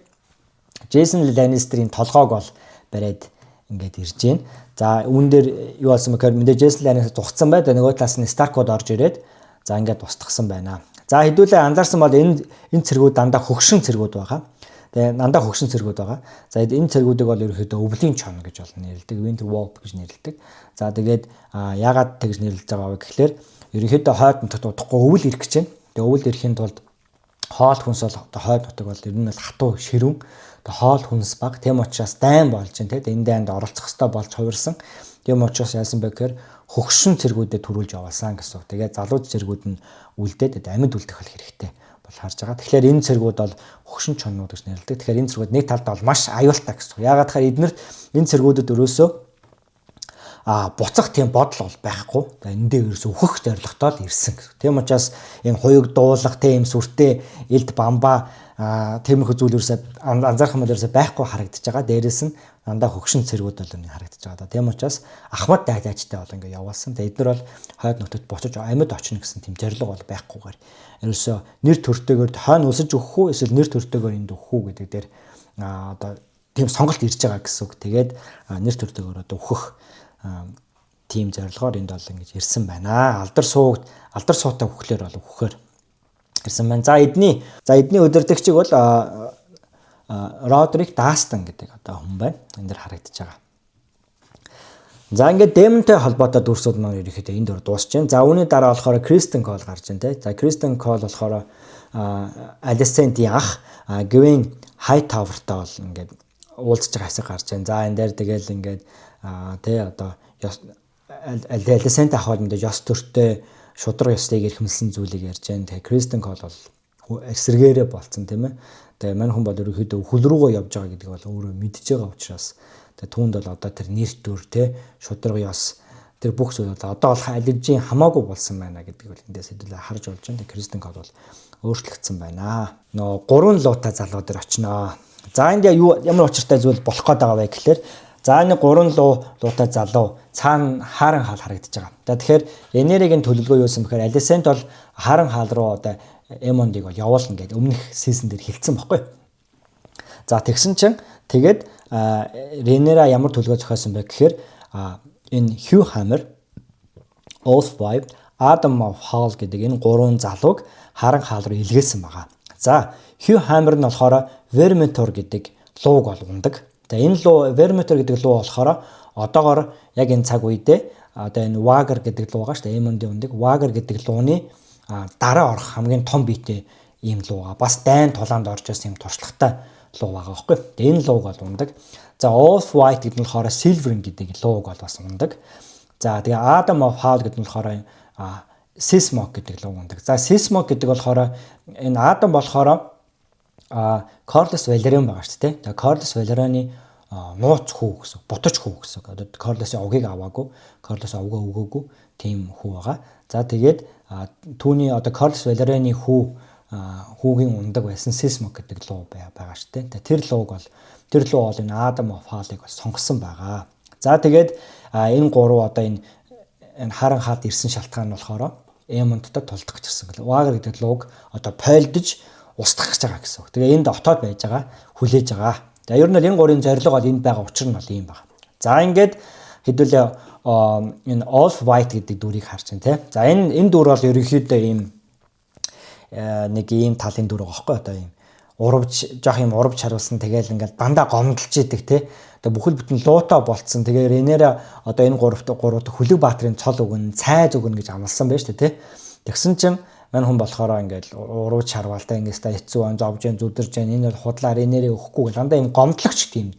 Speaker 1: Jason Lannister-ийн толгойг бол бариад ингээд ирж байна. За үүн дээр юу болсон бэ гэхээр мэдээ Jason Lannister зугцсан байд. Нөгөө талаас нь Stark-ууд орж ирээд за ингээд устгасан байна. За хэдүүлээ анзаарсан бол энэ цэргүүд дандаа хөгшин цэргүүд байгаа. Тэгээ дандаа хөгшин цэргүүд байгаа. За энэ цэргүүдийг бол ерөөхдөө өвлийн чон гэж бол нэрлэдэг. Winter wolf гэж нэрлэдэг. За тэгээд яагаад тэгж нэрлэж байгаа вэ гэхлээр ерөөхдөө хойд нутагт удахгүй өвөл ирэх гэж байна. Тэгээ өвөл ирэхийн тулд хоол хүнс бол хойд нутаг бол ер нь бол хатуу ширүүн. Тэгээ хоол хүнс баг. Тэм учраас дайн болж байна. Тэгээд энэ дайнд оролцох ёстой болж хувирсан. Тэм учраас яасан бэ гэхээр хөгшин цэргүүдэд төрүүлж явуулсан гэсэн үг. Тэгээд залуу цэргүүд нь үлдээд амьд үлдэх бол хэрэгтэй бол харж байгаа. Тэгэхээр энэ цэргүүд бол хөгшин чоннууд гэж нэрлэдэг. Тэгэхээр энэ цэргүүд нэг талдаа бол маш аюултай гэсэн үг. Яагаад гэхээр эднэрт энэ цэргүүдэд өрөөсөө буцах тийм бодол бол байхгүй. Эндээ ерөөсөө өөхөх зорилготой л ирсэн гэсэн. Тийм учраас энэ хуйг дуулах, тийм сүртэй, элд бамбаа тиймэрхүү зүйл ерөөсөө анзаарах юм бол ерөөсөө байхгүй харагдаж байгаа. Дээрээс нь дандаа хөгшин цэргүүд бол энэ харагдаж байгаа. Тийм учраас ахмад дайдаачтай бол ингээ явуулсан. Эдгээр бол хойд нутагт буцаж амьд очно гэсэн тийм зорилго бол байхгүйгээр ерөөсөө нэр төртөөгөр хойно өсөж өгөх үү эсвэл нэр төртөөгөр энд өгөх үү гэдэг дээр одоо тийм сонголт ирж байгаа гэсэн үг. Тэгээд нэр төртөөгөр одоо өгөх тийм зорилгоор энд бол ингэж ирсэн байна. Алдар суутаа өгөхлөөр бол өгөхөөр ирсэн байна. За эдний удирдагчиг бол Родрик Дастон гэдэг одоо хүн байна. Энд дэр харагдаж байгаа. За ингээд Демонтэй холбоотой дүрсүүд маань ерөөхдөө энд дөр дуусч байна. За үүний дараа болохоор Кристен Кол гарч байна те. За Кристен Кол болохоор Алисентийн ах Гвен Хайтауэртай бол ингээд уулзж байгаа хэсэг гарч байна. За энэ дээр тэгэл ингээд тэ одоо Алисент ах бол мэдээж ёс төртэй шудраг ёстыг эрхэмлсэн зүйлийг ярьж байна. Тэгээ Кристен Кол бол эсрэгээрээ болцсон тийм ээ. Тэгээ мань хүн бол ерөөхдөө хөл рүүгээ явж байгаа гэдэг бол өөрөө мэдж байгаа учраас тэгээ түүнд бол одоо тэр нэр төр те шудраг ёс тэр бүх зүйл бол одоо бол алижийн хамаагүй болсон байна гэдэг бол эндээс хэдүүлээ харж болж байна. Тэгээ Кристен Кол бол өөрчлөгдсөн байна. Нөө 3 луутай залуу дээр очноо. За энд ямар учиртай зүйл болох гээд байгаа вэ гэхэлэр за энэ 3 луутай залуу цаана харан хаал харагдаж байгаа. За тэгэхээр энергийн төлөвлөгөө юу юм бэхээр Алисент бол харан хаал руу одоо Эмондыг бол явуулна гэдэг өмнөх сизон дээр хэлсэн баггүй. За тэгсэн чинь тэгээд Ренера ямар төлөвлөгөө зохиосон бэ гэхээр энэ Хью Хаммер, Oathwife, Adam of Hall гэдэг энэ 3 залууг харан хаал руу илгээсэн байгаа. За Хью Хаммер нь болохоор Vermintor гэдэг лууг бол ундаг. За энэ луу Vermintor гэдэг луу болохоор одоогоор яг энэ цаг үедээ одоо энэ Wagger гэдэг луу байгаа шүү дээ. Эмондын ундаг Wagger гэдэг лууны дараа орох хамгийн том биетэй ийм лууга. Бас дайн тулаанд орж ирсэн юм туршлагатай луу байгаа байхгүй. Тэгээ энэ лууг бол ундаг. За Oath-White гэдэг нь болохоор Silvering гэдэг лууг бол бас ундаг. За тэгээ Adam of Hall гэдэг нь болохоор Sismog гэдэг лууг ундаг. За Sismog гэдэг болохоор энэ Adam болохоор Corlys Velaryon байгаа шүү дээ. Тэгээ Corlys Velaryon-ы нууц хүү гэсэн, бутаж хүү гэсэн. Одоо Corlys-ийн овгийг аваагүй, Corlys-ийн овгоо өгөөгүй тийм хүү байгаа. За тэгээд түүний одоо Corlys Velaryon-ы хүүгийн ундаг байсан Sismog гэдэг луу байгаа шүү дээ. Тэр луу бол энэ Adam of Hall-ыг бас сонгосон байгаа. За тэгээд энэ 3 одоо энэ харан хаалт ирсэн шалтгаан нь болохоор Эмондтой тулдах гэж ирсэн. Wagger гэдэг лууг одоо пойлдож устгах гэж байгаа гэсэн үг. Тэгээ энд отоод байж байгаа, хүлээж байгаа. За ер нь энэ 3-ын зорилго бол энд байгаа учир нь бол ийм байна. За ингээд хэдүүлээ энэ Oath-White гэдэг дүрийг харж байна те. За энэ дүр бол ерөнхийдөө ийм нэг ийм талын дүр байгаа байхгүй одоо ийм жоох юм урвж харуулсан тэгэл ингээд дандаа гомдолж идэг те. Одоо бүхэл бүтэн луутай болцсон. Тэгээ Ренера одоо энэ 3 хүлэг баатрын цол өгнө, цайз өгнө гэж амласан байж тэ. Тэгсэн чинь мань хүн болохоор ингээд урууч харвалтай ингээд эцүү он зовж जैन зүдэрж जैन энэ бол худлаа Ренерээ өгөхгүй гэл дандаа ийм гомдлогч тийм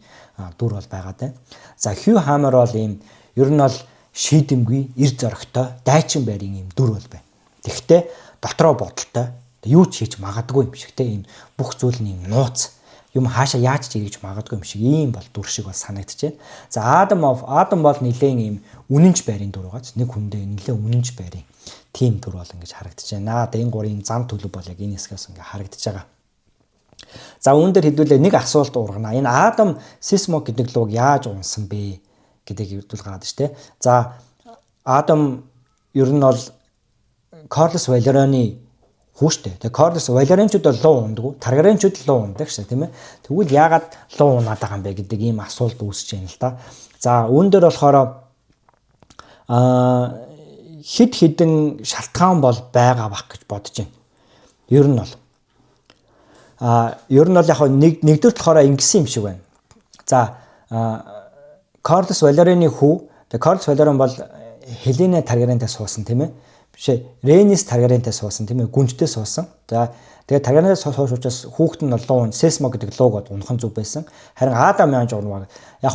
Speaker 1: дүр бол байгаа те. За Хью Хаммер бол ийм ер нь бол шийдэмгүй, эр зоригтой, дайчин байрын ийм дүр бол байна. Тэгвэл дотроо бодолтой юу ч хийж магадгүй юм шиг те. Ийм бүх зүйл нь ийм нууц юм хаашаа яаж ч хийж магадгүй юм шиг ийм бол дүр шиг бол санагдаж байна. За Адам бол нэлээд ийм үнэнч байрын дүр байгааз нэг хүндээ нэлээд үнэнч байрын тийм дүр бол ингэж харагдаж байна. Энэ 3-ын зам төлөв бол яг энэ хэсгээс ингэ харагдаж байгаа. За үүн дээр хэдүүлээ нэг асуулт ургана. Энэ Адам Sismog гэдэг лууг яаж унсан бэ гэдгийг хэвдүүл гараад шүү дээ. За Адам ер нь бол Corlys Velaryon-ы хүүштэй. Тэгээ Corlys Velaryon-чууд бол луу ундаггүй, Targaryen-чууд луу ундаг шээ тийм ээ. Тэгвэл яагаад луу унаад байгаа юм бэ гэдэг ийм асуулт үүсэж байна л да. За үүн дээр болохоор хид хідэн шалтгаан бол байгаа бах гэж бодож байна. Ер нь бол. ер нь бол яг нэгдүгээр болохоор ингэсэн юм шиг байна. За Карлос Валерины хүү. Тэгээ Карлос Валерин бол Хелене Таргариентай суусан тийм ээ. Бишээ Ренис Таргариентай суусан тийм ээ. Гүнжтэй суусан. За тэгээ Таргариентай сууж учраас хүүхэд нь луу Сесмо гэдэг лууг унахын зүг байсан. Харин Адам яаж унав? Яг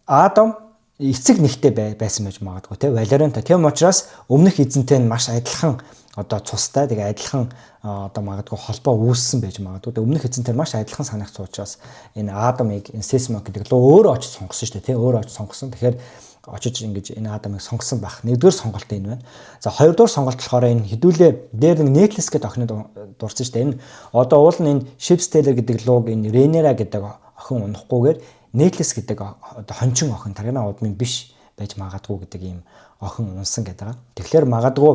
Speaker 1: Адам эцэг нэгтэй байсан байж магадгүй тийм Валеринтай. Тийм учраас өмнөх эзэнтэй нь маш адилхан цустай тэгээ адилхан магадгүй холбоо үүссэн байж магадгүй. Өмнөх эзэнтэй маш адилхан санагц учраас энэ Адамыг энэ Сесмо гэдэг луу өөрөө очиж сонгосон шүү дээ тийм өөрөө очиж сонгосон. Тэгэхээр очиж ингэж энэ Адамыг сонгосон байх. Нэгдүгээр сонголт энэ байна. За хоёрдугаар сонголт болохоор энэ хэдүүлээ дээр нэг Нетлес гэдэг охинод дурсан шүү дээ. Энэ уул нь энэ Shipsteller гэдэг лууг энэ Ренера гэдэг охин унахгүйгээр Нетлес гэдэг хончин охин Таргана удмын биш байж магадгүй гэдэг ийм охин унсан гэдэг байгаа. Тэгэхээр магадгүй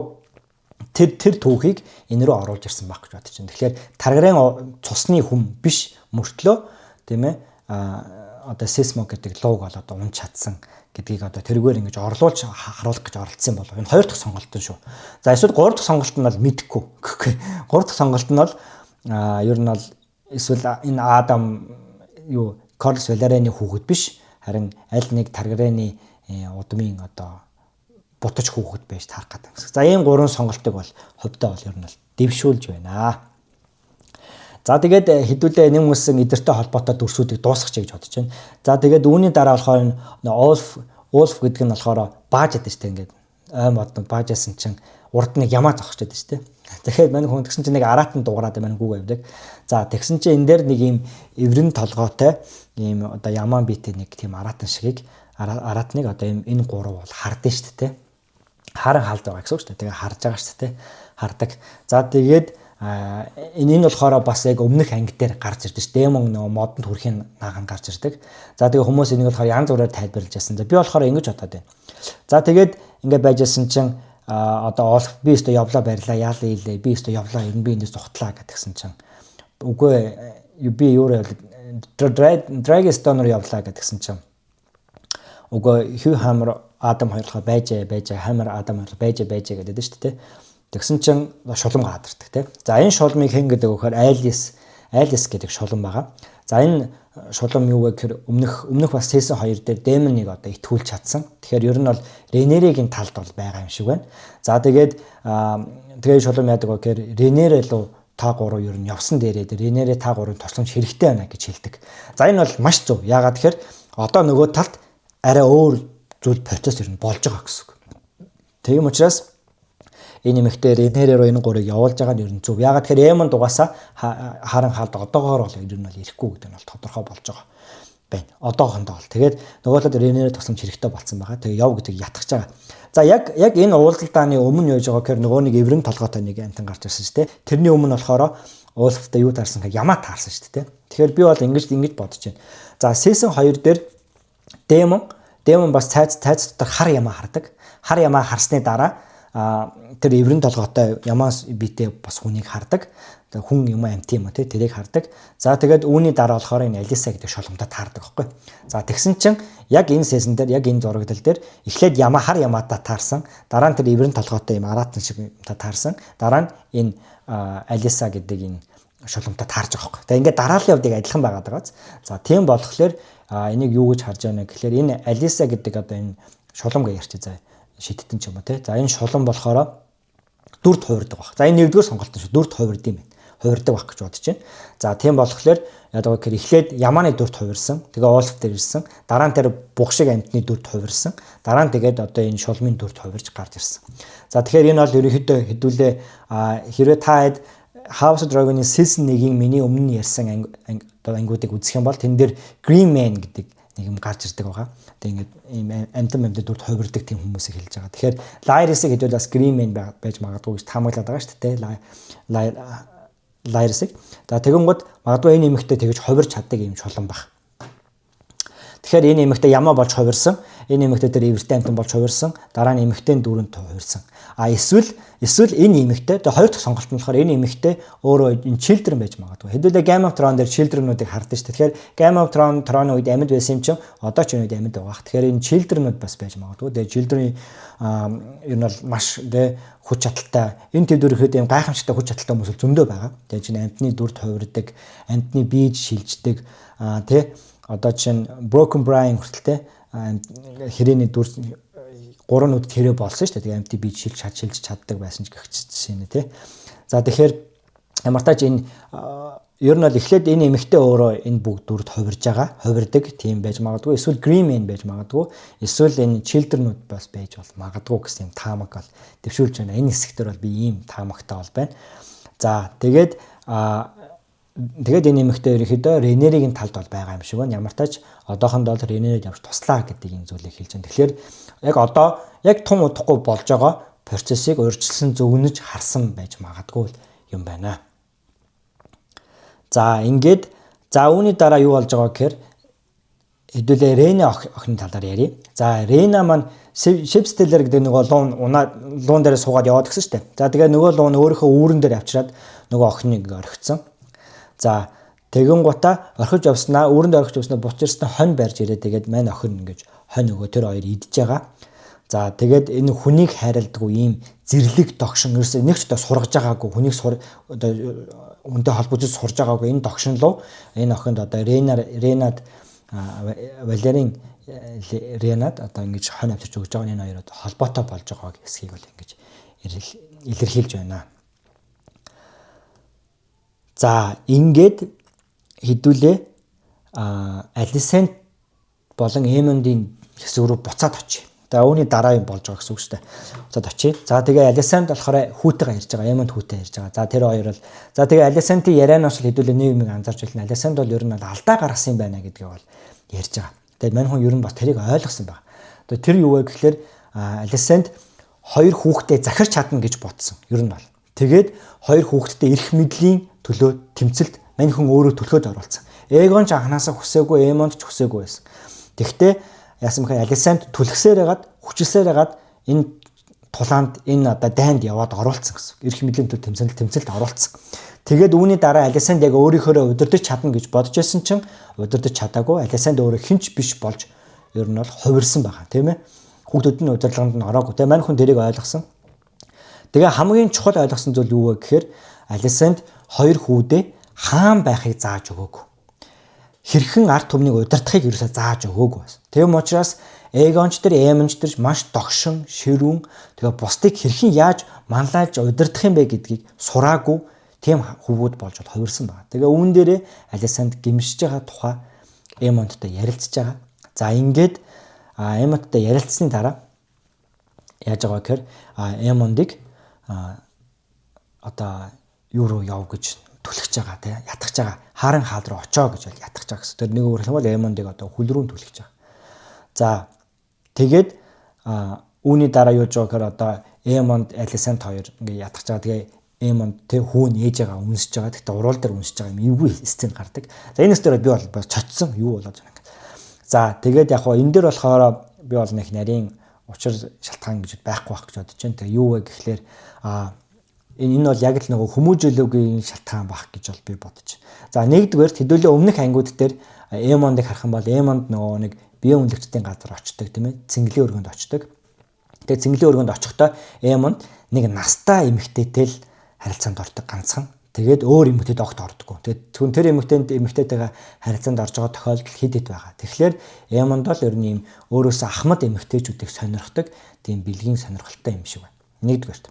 Speaker 1: тэр түүхийг энэ рүү оруулж ирсэн байх гэж бодож байна. Тэгэхээр Таргарен цусны хүн биш мөртлөө тийм ээ Сесмо гэдэг лууг бол унж чадсан гэдгийг тэргээр ингэж орлуулж харуулах гэж оролцсон болов. Энэ хоёр дахь сонголт нь шүү. За эсвэл гурав дахь сонголт нь бол мэдэхгүй. Гурав дахь сонголт нь бол ер нь бол эсвэл энэ Адам Карлос Валерины хүүхэд биш харин аль нэг Таргарены удмын бутаж хүүхэд байж таарах гэдэг юм. За ийм гурван сонголтыг бол хувьдаа бол ер нь бол дэвшүүлж байна. За тэгээд хэдүүлээ нэг хүмүүсийн эдэртэй холбоотой дүрсүүдийг дуусгах гэж бодож байна. За тэгээд үүний дараа болохоор Улф гэдэг нь болохоор бааж яддаг шүү дээ. Ингээд ой моднод баажсэн чинь урд нэг ямаа зогсож байдаг шүү дээ. Тэгэхээр мань хүн тэгсэн чинь нэг араатан дуурайд мань гүг авдаг. За тэгсэн чинь энэ дээр нэг ийм эврэн толгойтой ийм ямаан биетэй нэг тийм араатан шигийг араатныг энэ гурав бол хардсан шүү дээ. Харан хаалт байгаа гэсэн үг шүү дээ. Тэгээ харж байгаа шүү дээ. Хардаг. За тэгээд энэ болохоор бас яг өмнөх анги дээр гарч ирдэг ш. Демон нөгөө модонд хүрэхийн нааган гарч ирдэг. За тэгээ хүмүүс энийг болохоор янз бүрээр тайлбарлаж яасан. Би болохоор ингэж бодоод байна. За тэгээд ингээд байж яасан чинь би өстө явлаа барьлаа яалаа хийлээ. Би өстө явлаа ер нь би эндээс зугтлаа гэдгсэн чинь үгүй би юу Dragonstone руу явлаа гэдгсэн чинь үгүй Хью Хаммер Адам хоёрлохоо байж Хаммер Адам хоёрлоо байж гэдэг дээ шүү дээ. Тэгсэн чинь шулам гадардаг тийм. За энэ шулмыг хэн гэдэг вөхөр Алис гэдэг шулам байгаа. За энэ шулам юу вэ гэхээр өмнөх бас Сесэн 2 дээр Демоныг итгүүлж чадсан. Тэгэхээр ер нь бол Ренеригийн талд бол байгаа юм шиг байна. За тэгээд шулам яадаг вэ гэхээр Ренерэ рүү та гурав ер нь явсан дээрээ Ренерэ та гурвын тусламж хэрэгтэй байна гэж хэлдэг. За энэ бол маш зөв. Яагаад тэгэхээр одоо нөгөө талд арай өөр зүйл процесс ер нь болж байгаа гэсэн үг. Тийм учраас энэ эмэгтэй Ренерэ руу энэ гурыг явуулж байгаа нь ер нь зөв. Ягаад тэгэхээр Эмон дугаасаа харан хаалт одоогоор бол ер нь бол ирэхгүй гэдэг нь бол тодорхой болж байгаа байна. Одоохондоо бол. Тэгээд нөгөө талд Ренерэ тусламж хэрэгтэй болсон байгаа. Тэгээ яв гэдэг ятгах байгаа. За яг энэ уулзалдааны өмнө яаж байгаа гэхээр нөгөө нэг эврэн толгойтой нэг амтан гарч ирсэн шүү дээ. Тэрний өмнө болохоор уулзалтаа юу таарсан гэхээр ямаа таарсан шүү дээ. Тэгэхээр би бол ингэж бодож байна. За Сесэн 2 дээр Демон бас цайз дотор хар ямаа хардаг. Хар ямаа харсны дараа тэр эврэн толгойтой ямаа битэй бас хүнийг хардаг. Хүн юм амт юм тий тэрийг хардаг. За тэгээд үүний дараа болохоор энэ Алиса гэдэг шоломтой таардаг байхгүй. За тэгсэн чинь яг энэ сесэн дээр яг энэ зурагтал дээр эхлээд хар ямаатаа таарсан. Дараа нь тэр эврэн толгойтой юм араатан шиг таарсан. Дараа нь энэ Алиса гэдэг энэ шоломтой таарж байгаа байхгүй. Тэгээд ингээд дараалал явдыг адилхан байгаад байгаа. За тийм болохоор энийг юу гэж харж байна гэхээр энэ Алиса гэдэг энэ шулам гэж ярьчих заа шиттэн ч юм уу тий. За энэ шулам болохоор дүрд хувирдаг баг. За энэ нэгдүгээр сонголт нь шүү. Дүрд хувирд юм байна. Хувирдаг баг гэж бодож байна. За тийм болохоор яадаг гэхээр эхлээд ямааны дүрд хувирсан. Тэгээ Олф дээр ирсэн. Дараа нь тэр бух шиг амтны дүрд хувирсан. Дараа нь тэгээд энэ шулмын дүрд хувирж гарч ирсэн. За тэгэхээр энэ бол ерөнхийдөө хэдүүлээ хэрвээ та House of Dragon-ы Season 1-ийн миний өмнө ярьсан ангиудыг үзэх юм бол тэн дээр Green Man гэдэг нэг юм гарч ирдэг байгаа. Тэгээ ингээд ийм амтан дүрд хувирдаг тийм хүмүүсийг хэлж байгаа. Тэгэхээр Lyris-ыг хэдүүл бас Green Man байж магадгүй гэж таамаглаад байгаа шүү дээ. Lyris-ыг. За тэгэнгүүт магадгүй энэ эмэгтэй тэгэж хувирч чаддаг юм шулан баг. Тэгэхээр энэ эмэгтэй ямаа болж хувирсан. Энэ эмэгтэй дээр эвэртэй амтан болж хувирсан. Дараа нь эмэгтэй дүүрэнд хувирсан. Эсвэл энэ эмэгтэй тэгээ хоёр дахь сонголт нь болохоор энэ эмэгтэй өөрөө энэ children байж магадгүй. Хэдүүлээ Game of Thrones дээр children-уудыг хардаг шүү. Тэгэхээр Game of Thrones үед амьд байсан юм чинь одоо ч үед амьд байгаа. Тэгэхээр энэ children-ууд бас байж магадгүй. Тэгээ children ер нь бол маш хүч чадалтай. Энэ төвдөрөд юм гайхамшигтай хүч чадалтай хүмүүс зөндөө байгаа. Тэгээ чинь амтны дүрд хувирдаг, амтны бийж шилждэг, одоо чинь Broken Brian хүртэлтэй хэрээний дүр 3 нүд тэрэ болсон шүү дээ. Тэгээ амтны бийж шилж чаддаг байсан ч гэх чинь тий. За тэгэхээр ямар тач энэ ер нь бол эхлээд энэ эмэгтэй өөрөө энэ бүгд дүрд хувирдаг тийм байж магадгүй. Эсвэл Green Man байж магадгүй. Эсвэл энэ children-ууд бас байж бол магадгүй гэсэн юм таамаг бол дэвшүүлж байна. Энэ хэсэгтэр бол би ийм таамагтай бол байна. За тэгээд энэ эмэгтэй ерөнхийдөө Ренеригийн талд бол байгаа юм шиг байна. Ямар тач одоохондоо Ренерийг ямар туслаа гэдэг энэ зүйлийг хэлж байна. Тэгэхээр яг одоо яг тун удахгүй болж байгаа процессыг урьдчилсан зөвгнөж харсан байж магадгүй юм байна. За ингээд үүний дараа юу болж байгаа гэхээр хэдүүлээ Рена охины талаар ярив. За Рена маань Shipsteller гэдэг нөгөө луун дээр суугаад яваад гисэн шүү дээ. За тэгээ нөгөө луун өөрийнхөө үүрэн дээр авчираад нөгөө охиныг орхицсан. За тэгэн гута орхиж явснаа үүрэнд орхиж явснаа буцаарснаа хонь барьж ирээ. Тэгээд мань охин ингэж хонь өгөө тэр хоёр идэж байгаа. За тэгээд энэ хүнийг хайрладаггүй ийм зэрлэг догшин ерөөсөө нэг ч одоо сургаж байгаагүй хүнийг одоо үнтэй холбогдож сурж байгаагүй энэ догшин руу энэ охинд одоо Ренад Валерийн Ренад одоо ингэж хонь авчирч өгж байгаа энэ хоёр холбоотой болж байгаа хэсгийг бол ингэж илэрхийлж байна. За ингээд хэдүүлээ Алисент болон Эмондийн хэсэг рүү буцаад очие. За үүний дараа юм болж байгаа гэсэн үг шүү дээ. Буцаад очие. За тэгээ Алисент болохоор хүүтэйгээ ярьж байгаа. Эмонд хүүтэй ярьж байгаа. За тэр хоёр бол за тэгээ Алисентийн ярианаас л хэдүүлээ нэг юм анзаарч байна. Алисент бол ер нь алдаа гаргасан юм байна гэдгийг бол ярьж байгаа. Тэгээд мань хүн ер нь бас тэрийг ойлгосон байна. Тэгээд тэр юу вэ гэхээр Алисент хоёр хүүхдээ захирч чадна гэж бодсон. Ер нь бол. Тэгээд хоёр хүүхэдтэй эрх мэдлийн төлөө тэмцэлд мань хүн өөрөө төлөхөд оролцсон. Эгон ч анханасаа хүсээгүй, Эмонд ч хүсээгүй байсан. Тэгвэл яасан бэхээр Алисент түлхсээр хагаад, хүчилсээр хагаад энэ тулаанд энэ одоо дайнд яваад оролцсон гэсэн. Эрх мэдлийн төлөө тэмцэлд оролцсон. Тэгээд үүний дараа Алисент яг өөрийнхөө удирдах чадна гэж бодож байсан чинь удирдах чадаагүй. Алисент өөрөө хинч биш болж ер нь бол хувирсан байгаа, тийм ээ. Хүүхдүүд нь удирдлаганд нь ороогүй. Тэгээ мань хүн тэрийг ойлгосон. Тэгээ хамгийн чухал ойлгосон зүйл юу вэ гэхээр Алисент хоёр хүүдээ хаан байхыг зааж өгөөгүй. Хэрхэн ард түмнийг удирдахыг ерөөсөө зааж өгөөгүй байсан. Тийм учраас Эгонч төр, Эмонч төр маш догшин, ширүүн тэгээ бусдыг хэрхэн яаж манлайлж удирдах юм бэ гэдгийг сураагүй тийм хөвгүүд болж хувирсан байна. Тэгээ үүн дээрээ Алисанд гимшиж байгаа тухай Эмонттой ярилцж байгаа. За ингээд Эмонттой ярилцсны дараа яаж байгаа гэхээр Эмондыг одоо юу руу яв гэж түлхэж байгаа тий ятгах байгаа харан хаал руу очоо гэж бол ятгах байгаа гэсэн. Тэр нэг өөр хэлбэл Эмондыг одоо хүл рүү түлхэж байгаа. За тэгээд үүний дараа юу жоо гэхээр одоо Эмонд Алисент хоёр ингээ ятгах байгаа. Тэгээ Эмонд тий хүүн ээж байгаа үнсэж байгаа. Тэгтээ уруул дээр үнсэж байгаа юм эвгүй сцен гардаг. За энэс дээр би бол цоцсон юу болоод байна. За тэгээд яг хоо энэ дээр болохоор би бол нэг нарийн учир шалтгаан гэж байхгүй байх гэж бодож байна. Тэгээ юу вэ гэхлээр энэ бол яг л нөгөө хүмүүжүүлээгүй шалтгаан байх гэж бол би бодож байна. За нэгдүгээр хэдүүлээ өмнөх ангиуд дээр Эмондыг харах юм бол Эмонд нөгөө нэг биеийн үнэлэгчдийн газар очдог тийм ээ. Цэнгэлийн өргөнд очдог. Тэгээ цэнгэлийн өргөнд очихдоо Эмонд нэг настай эмэгтэйтэй л харилцаанд ордог ганцхан. Тэгээд өөр эмэгтэйд огт ордоггүй. Тэгээд түн тэр эмэгтэйтэйгээ харилцаанд орж байгаа тохиолдол хэд хэд байгаа. Тэгэхээр Эмонд бол ер нь ийм өөрөөсөө ахмад эмэгтэйчүүдийг сонирхдаг тийм бэлгийн сонирхолтой юм шиг байна. Нэгдүгээрт.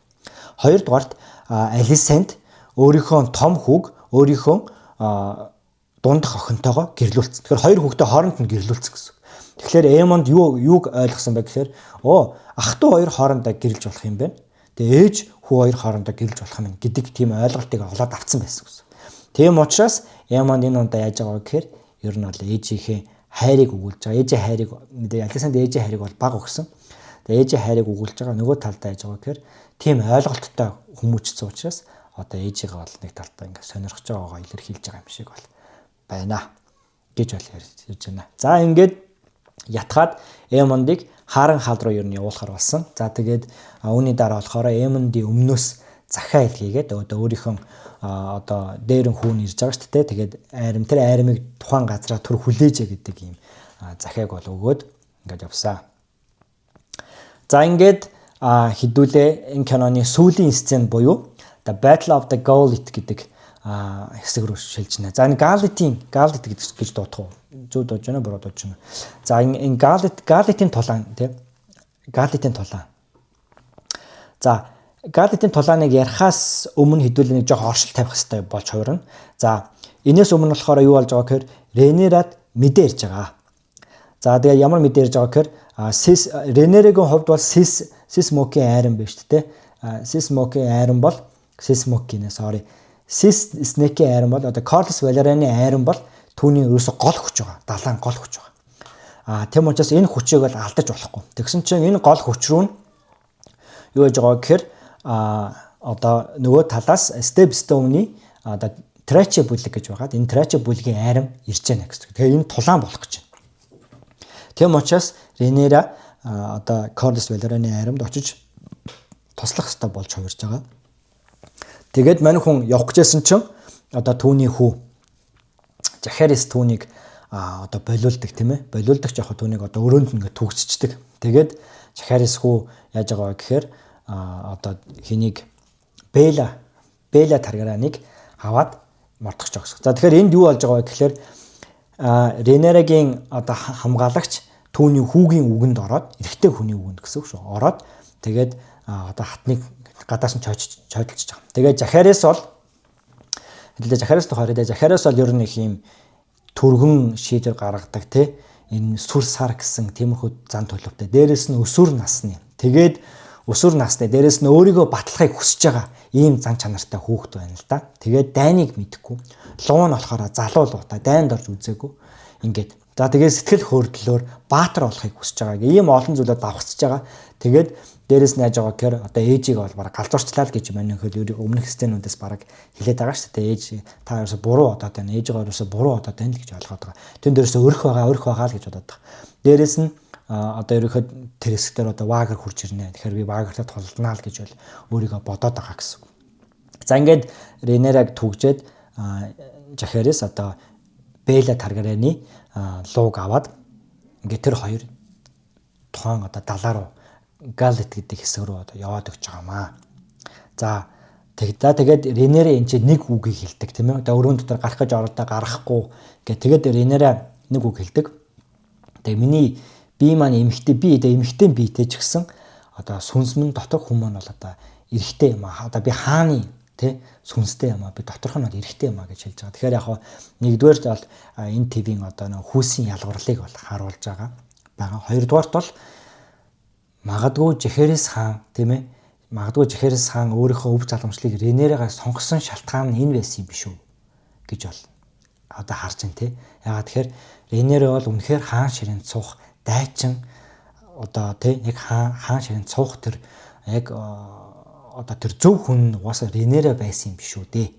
Speaker 1: Хоёрдугаарт Алисент өөрийнхөө том хүүг өөрийнхөө дундах охинтойгоо гэрлүүлсэн. Тэгэхээр хоёр хүүхдээ хооронд нь гэрлүүлсэн гэсэн. Тэгэхээр Эмонд юуг ойлгосон бэ гэхээр ах トゥ хоёр хоорондоо гэрлж болох юм байна. Тэгээ ээж хүү хоёр хоорондоо гэрлж болох юм гэдэг тийм ойлголтыг олоод авсан байсан гэсэн. Тийм учраас Эмонд энэ ундаа яаж байгаа вэ гэхээр ер нь бол ээжийнхээ хайрыг өгүүлж байгаа. Ээжийн хайрыг Алисент ээжийн хайрыг бол бага өгсөн. Тэгээ ээжийн хайрыг өгүүлж байгаа. Нөгөө талдаа яаж байгаа гэхээр тийм ойлголттой хүмүүжсэн учраас одоо ээжигээ бол нэг талдаа ингээд сонирхож байгаагаа илэрхийлж байгаа юм шиг бол байна гэж бол ярьж байна. За ингээд ятгаад Эмондыг Харан хаалт руу ер нь явуулахар болсон. За тэгээд үүний дараа болохоор Эмондийн өмнөөс захиа илгээгээд одоо өөрийнхөө одоо дээрэн хүүн ирж байгаа шүү дээ. Тэгээд тэр айрамыг тухайн газараа түр хүлээжээ гэдэг ийм захиаг бол өгөөд ингээд явсан. За ингээд хэдүүлээ энэ киноны сүүлийн сцен буюу The Battle of the Gauntlet гэдэг хэсэг рүү шилжиж байна. За энэ Gauntlet гэж дуудах уу? Зөв дуудаж байна уу, буруу дуудаж байна уу? За энэ Gauntlet-ийн тулаан тий. Gauntlet-ийн тулаан. За Gauntlet-ийн тулааныг ярихаас өмнө хэдүүлээ нэг жоох оршил тавих хэрэгтэй болж хувирна. За энэс өмнө болохоор юу болж байгаа гэхээр Ренерад мэдээ ирж байгаа. За тэгээ ямар мэдээ ирж байгаа гэхээр Ренерэгийн хувьд бол Сисмокийн айран биш үү те. Сисмокийн айран бол Снекийн айран бол одоо Карлос Валерианы айран бол түүний ерөөсө гол хүч байгаа. Далайн гол хүч байгаа. Тэм учраас энэ хүчийг бол алдаж болохгүй. Тэгсэн чинь энэ гол хүч рүү юу яаж байгаа гэхээр одоо нөгөө талаас Stepstone-ы одоо Траче бүлэг гэж байгаа. Энэ Траче бүлгийн айрам ирж байна гэсэн. Тэгээ энэ тулаан болох гэж байна. Тэм учраас Ренера одоо Карлос Валерианы айрамд очиж туслах хэрэгтэй болж хувирж байгаа. Тэгээд мань хүн явах гэжсэн чинь одоо түүний хүү Жахарис түүнийг одоо болиулдаг тийм ээ. Болиулдаг ч яг түүнийг одоо өрөөнд нь ингээд түгжчихдэг. Тэгээд Жахарис хүү яаж байгаа гэхээр одоо хэнийг Бела Таргараныг аваад мордох гэж байгаа. За тэгэхээр энд юу болж байгаа вэ гэхээр Ренерагийн одоо хамгаалагч түүний хүүгийн үгэнд ороод эрэгтэй хүний үгэнд гэсэн үг шүү. Ороод тэгээд одоо хатныг гадаас нь чойдолж байгаа. Тэгээд Жахарис бол ер нь их юм түргэн шийдвэр гаргадаг тий. Энэ сүр сар гэсэн тиймэрхүү зан төлөвтэй. Дээрээс нь өсвөр насны. Тэгээд өсвөр насны дээрээс нь өөрийгөө батлахыг хүсэж байгаа ийм зан чанартай хүүхэд байна л да. Тэгээд дайныг мэдэхгүй. Луун болохоор залуу луутай дайнд орж үзээгүй. Ингээд. За тэгээд сэтгэл хөдлөлөөр баатар болохыг хүсэж байгаа. Ийм олон зүйлүүд давхцаж байгаа. Тэгээд дээрээс нь яаж байгаа гэхээр одоо ээжийг бол бараг галзуурчлаа л гэж манай хөл өмнөх сценүүдээс бараг хэлээд байгаа шүү дээ. Ээж та ерөөсө буруу одоод байна. Ээжигээ ерөөсө буруу одоод байна л гэж ойлгоод байгаа. Тэн дээрээс өрх байгаа л гэж бодоод байгаа. Дээрээс нь одоо ерөөхдөө тэр хэсгээр одоо Вагнер хурж ирнэ. Тэгэхээр би Вагнертай тулднаа л гэж бол өөрийгөө бодоод байгаа гэсэн. За ингээд Ренераг түгжээд Жахарис одоо Бела Таргараны лууг аваад ингээд тэр хоёр тухайн одоо далаа руу Gauntlet гэдэг хэсэг рүү одоо яваад өгч байгаамаа. За тэгээд Ренерэ энэ чинь нэг үгийг хэлдэг тийм ээ. Одоо өрөөнд дотор гарах гэж ороодоо гарахгүй гэх. Тэгээд Ренерэ нэг үг хэлдэг. Тэгээ миний бие маань эмхтэй биетэй ч гэсэн одоо сүнс минь дотор хүмүүс бол одоо эрэхтэй юм аа. Одоо би хааны тий сүнстэй юм аа. Би доторх нь бол эрэхтэй юм аа гэж хэлж байгаа. Тэгэхээр яг хаа нэгдүгээр бол энэ ТV-ийн одоо нэг хүүсийн ялгарлыг бол харуулж байгаа. Хоёрдугаарт бол магадгүй Жахарис хаан тийм ээ. Магадгүй Жахарис хаан өөрийнхөө өв залгамжлыг Ренерагаас сонгосон шалтгаан нь энэ байсан юм биш үү гэж бол одоо харж байна тий. Ягаад тэгэхээр Ренерэ бол үнэхээр хаан ширээнд суух дайчин одоо тий яг хаан ширээнд суух тэр яг одоо тэр зөв хүн угаасаа Ренерэ байсан юм биш үү дээ.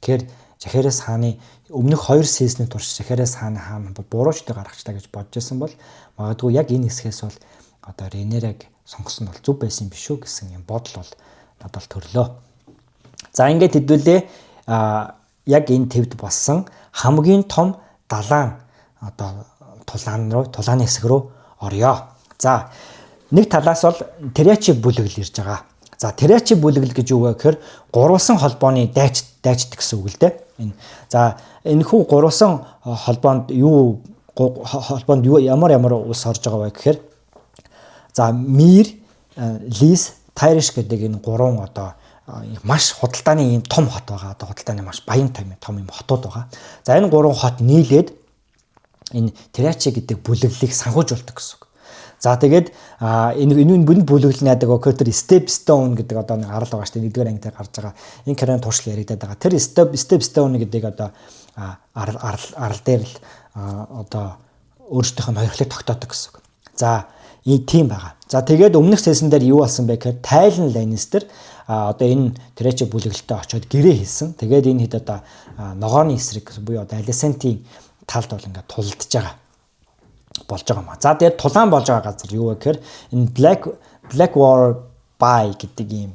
Speaker 1: Тэгэхээр Жахарис хааны өмнөх 2 сизний турш Жахарис хаан буруучдыг гаргачтаа гэж бодож байсан бол магадгүй яг энэ хэсгээс бол одоо Ренераг сонгосон бол зөв байсан биш үү гэсэн юм бодол бол надад төрлөө. За ингээд хэдүүлээ яг энэ твд болсон хамгийн том далайн одоо тулааны хэсэг рүү орё. За нэг талаас бол Траче бүлэгл ирж байгаа. За Траче бүлэгл гэж юу вэ гэхээр гурвалсан холбооны дайчд гэсэн үг л дээ. За энэ хүү гурвалсан холбоонд ямар улс орж байгаа вэ гэхээр за Мир, Лис, Тайриш гэдэг энэ гурван одоо маш худалдааны ийм том хот байгаа. Одоо худалдааны маш баян том юм хотууд байгаа. За энэ гурван хот нийлээд энэ Траче гэдэг бүлэглэлийг санхүүжүүлдэг гэсэн үг. За тэгээд энэ бүлэглэл найдаг өгөхөр тэр Stepstone гэдэг одоо нэг арал байгаа шүү дээ. Нэгдүгээр ангид гарч байгаа. Энэ киноны туршил яригадаад байгаа. Тэр Stepstone гэдэг одоо арал дээр л одоо өөрсдийнх нь хоёрлыг тогтоодог гэсэн үг. За ийм тийм байгаа. За тэгээд өмнөх сессн дээр юу болсон бэ гэхээр Тайлан Ланнистер одоо энэ Траче бүлэглэлтэй очиод гэрээ хийсэн. Тэгээд энэ хэд одоо ногооны эсрэг буюу одоо Алисентийн талд бол ингээд тулдж байгаа. болж байгаа маа. За тэгээд тулаан болж байгаа газар юу вэ гэхээр энэ Blackwater Bay гэдэг ийм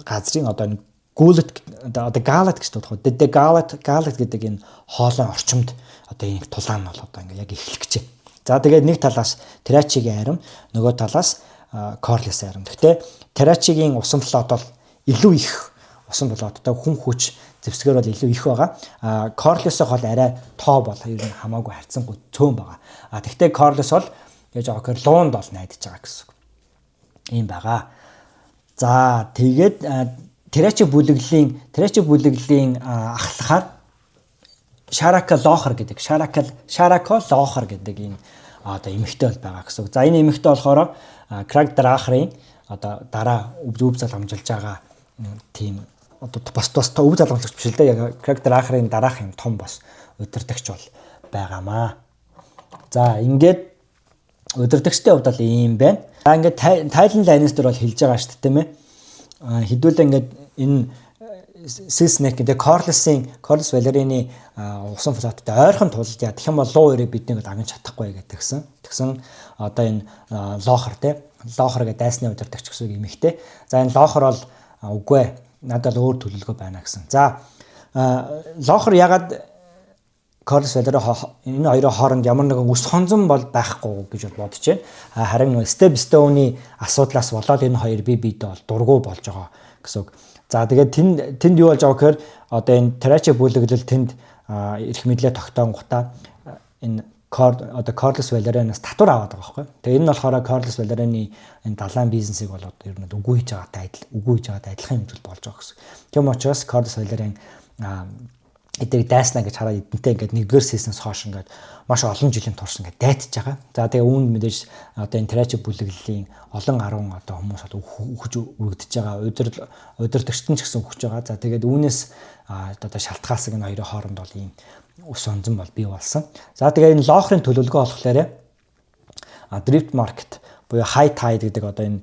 Speaker 1: газрын одоо энэ Gullet одоо Galat гэж тодорхой. The Galat гэдэг энэ хоолой орчимд одоо энэ тулаан нь бол одоо ингээ яг эхлэх гэж. За тэгээд нэг талаас Terrace-гийн арим, нөгөө талаас Corliss арим. Гэхдээ Terrace-гийн усан флот бол илүү их усан флоттой хүн хүч зэвсгээр бол илүү их байгаа. Corliss-ийн хол арай тоо бол ер нь хамаагүй харьцангуй цөөн байгаа. Гэхдээ Corliss бол яаж байгаа гэхээр луунд бол найдаж байгаа гэсэн. Ийм байгаа. За тэгээд Terrace бүлэглэлийн ахлахаар Sharaca Locher гэдэг энэ одоо эмэгтэй бол байгаа гэсэн. За энэ эмэгтэй болохоор Crag Dracher-ийн одоо дараа өв залгамжилж байгаа тийм одоо бас өв залгамжлагч биш л дээ. Яг Crag Dracher-ийн дараах юм том бас удирдагч бол байгаамаа. За ингээд удирдагчтай хувьд бол ийм байна. За ингээд Tywin Lannister бол хэлж байгаа шүү дээ тийм ээ. Хэдүүлээ ингээд энэ Snake гэдэг Corliss Valerian-ы усан флоттой ойрхон тулд яа тэгэх юм бол луу өрөө биднийг дагнаж чадахгүй гэдэгсэн. Тэгсэн одоо энэ Locher гэдэг дайсны удирдагч гэсэн юм ихтэй. За энэ Locher бол үгүй надад өөр төлөвлөгөө байна гэсэн. За Locher ягаад Corliss Valerian энэ хоёрын хооронд ямар нэгэн үс хонзон бол байхгүй гэж бодож байна. Харин Stepstone-ы асуудлаас болоод энэ хоёр бие биедээ бол дургу болж байгаа гэсэн. За тэгээд тэнд юу болж байгаа гэхээр одоо энэ Terrace бүлэглэл тэнд эрх мэдлээ тогтоongуудаа энэ Corliss Valerian-аас татвар аваад байгаа байхгүй. Тэгээ энэ нь болохоор Corliss Valerian-ы энэ далайн бизнесийг бол ер нь үгүй хийж байгаатай адилхан юм зүйл болж байгаа гэсэн. Тийм учраас Corliss Valerian эдгээр дайснаа гэж хараад эдэнтэй ингээд нэгдүгээр сизнээс хойш ингээд маш олон жилийн турш ингээд дайтж байгаа. За тэгээ үүнд мэдээж одоо энэ Terrace бүлэглэлийн олон 10 одоо хүмүүс одоо өгч үргэж байгаа. Удирдагчт нь ч гэсэн өгч байгаа. За тэгээд үүнээс одоо шалтгаалсан энэ хоёрын хооронд бол ийм ус онзон бол бий болсон. За тэгээ энэ Locher-ын төлөвлөгөө болохоор Drift Market буюу High Tide гэдэг одоо энэ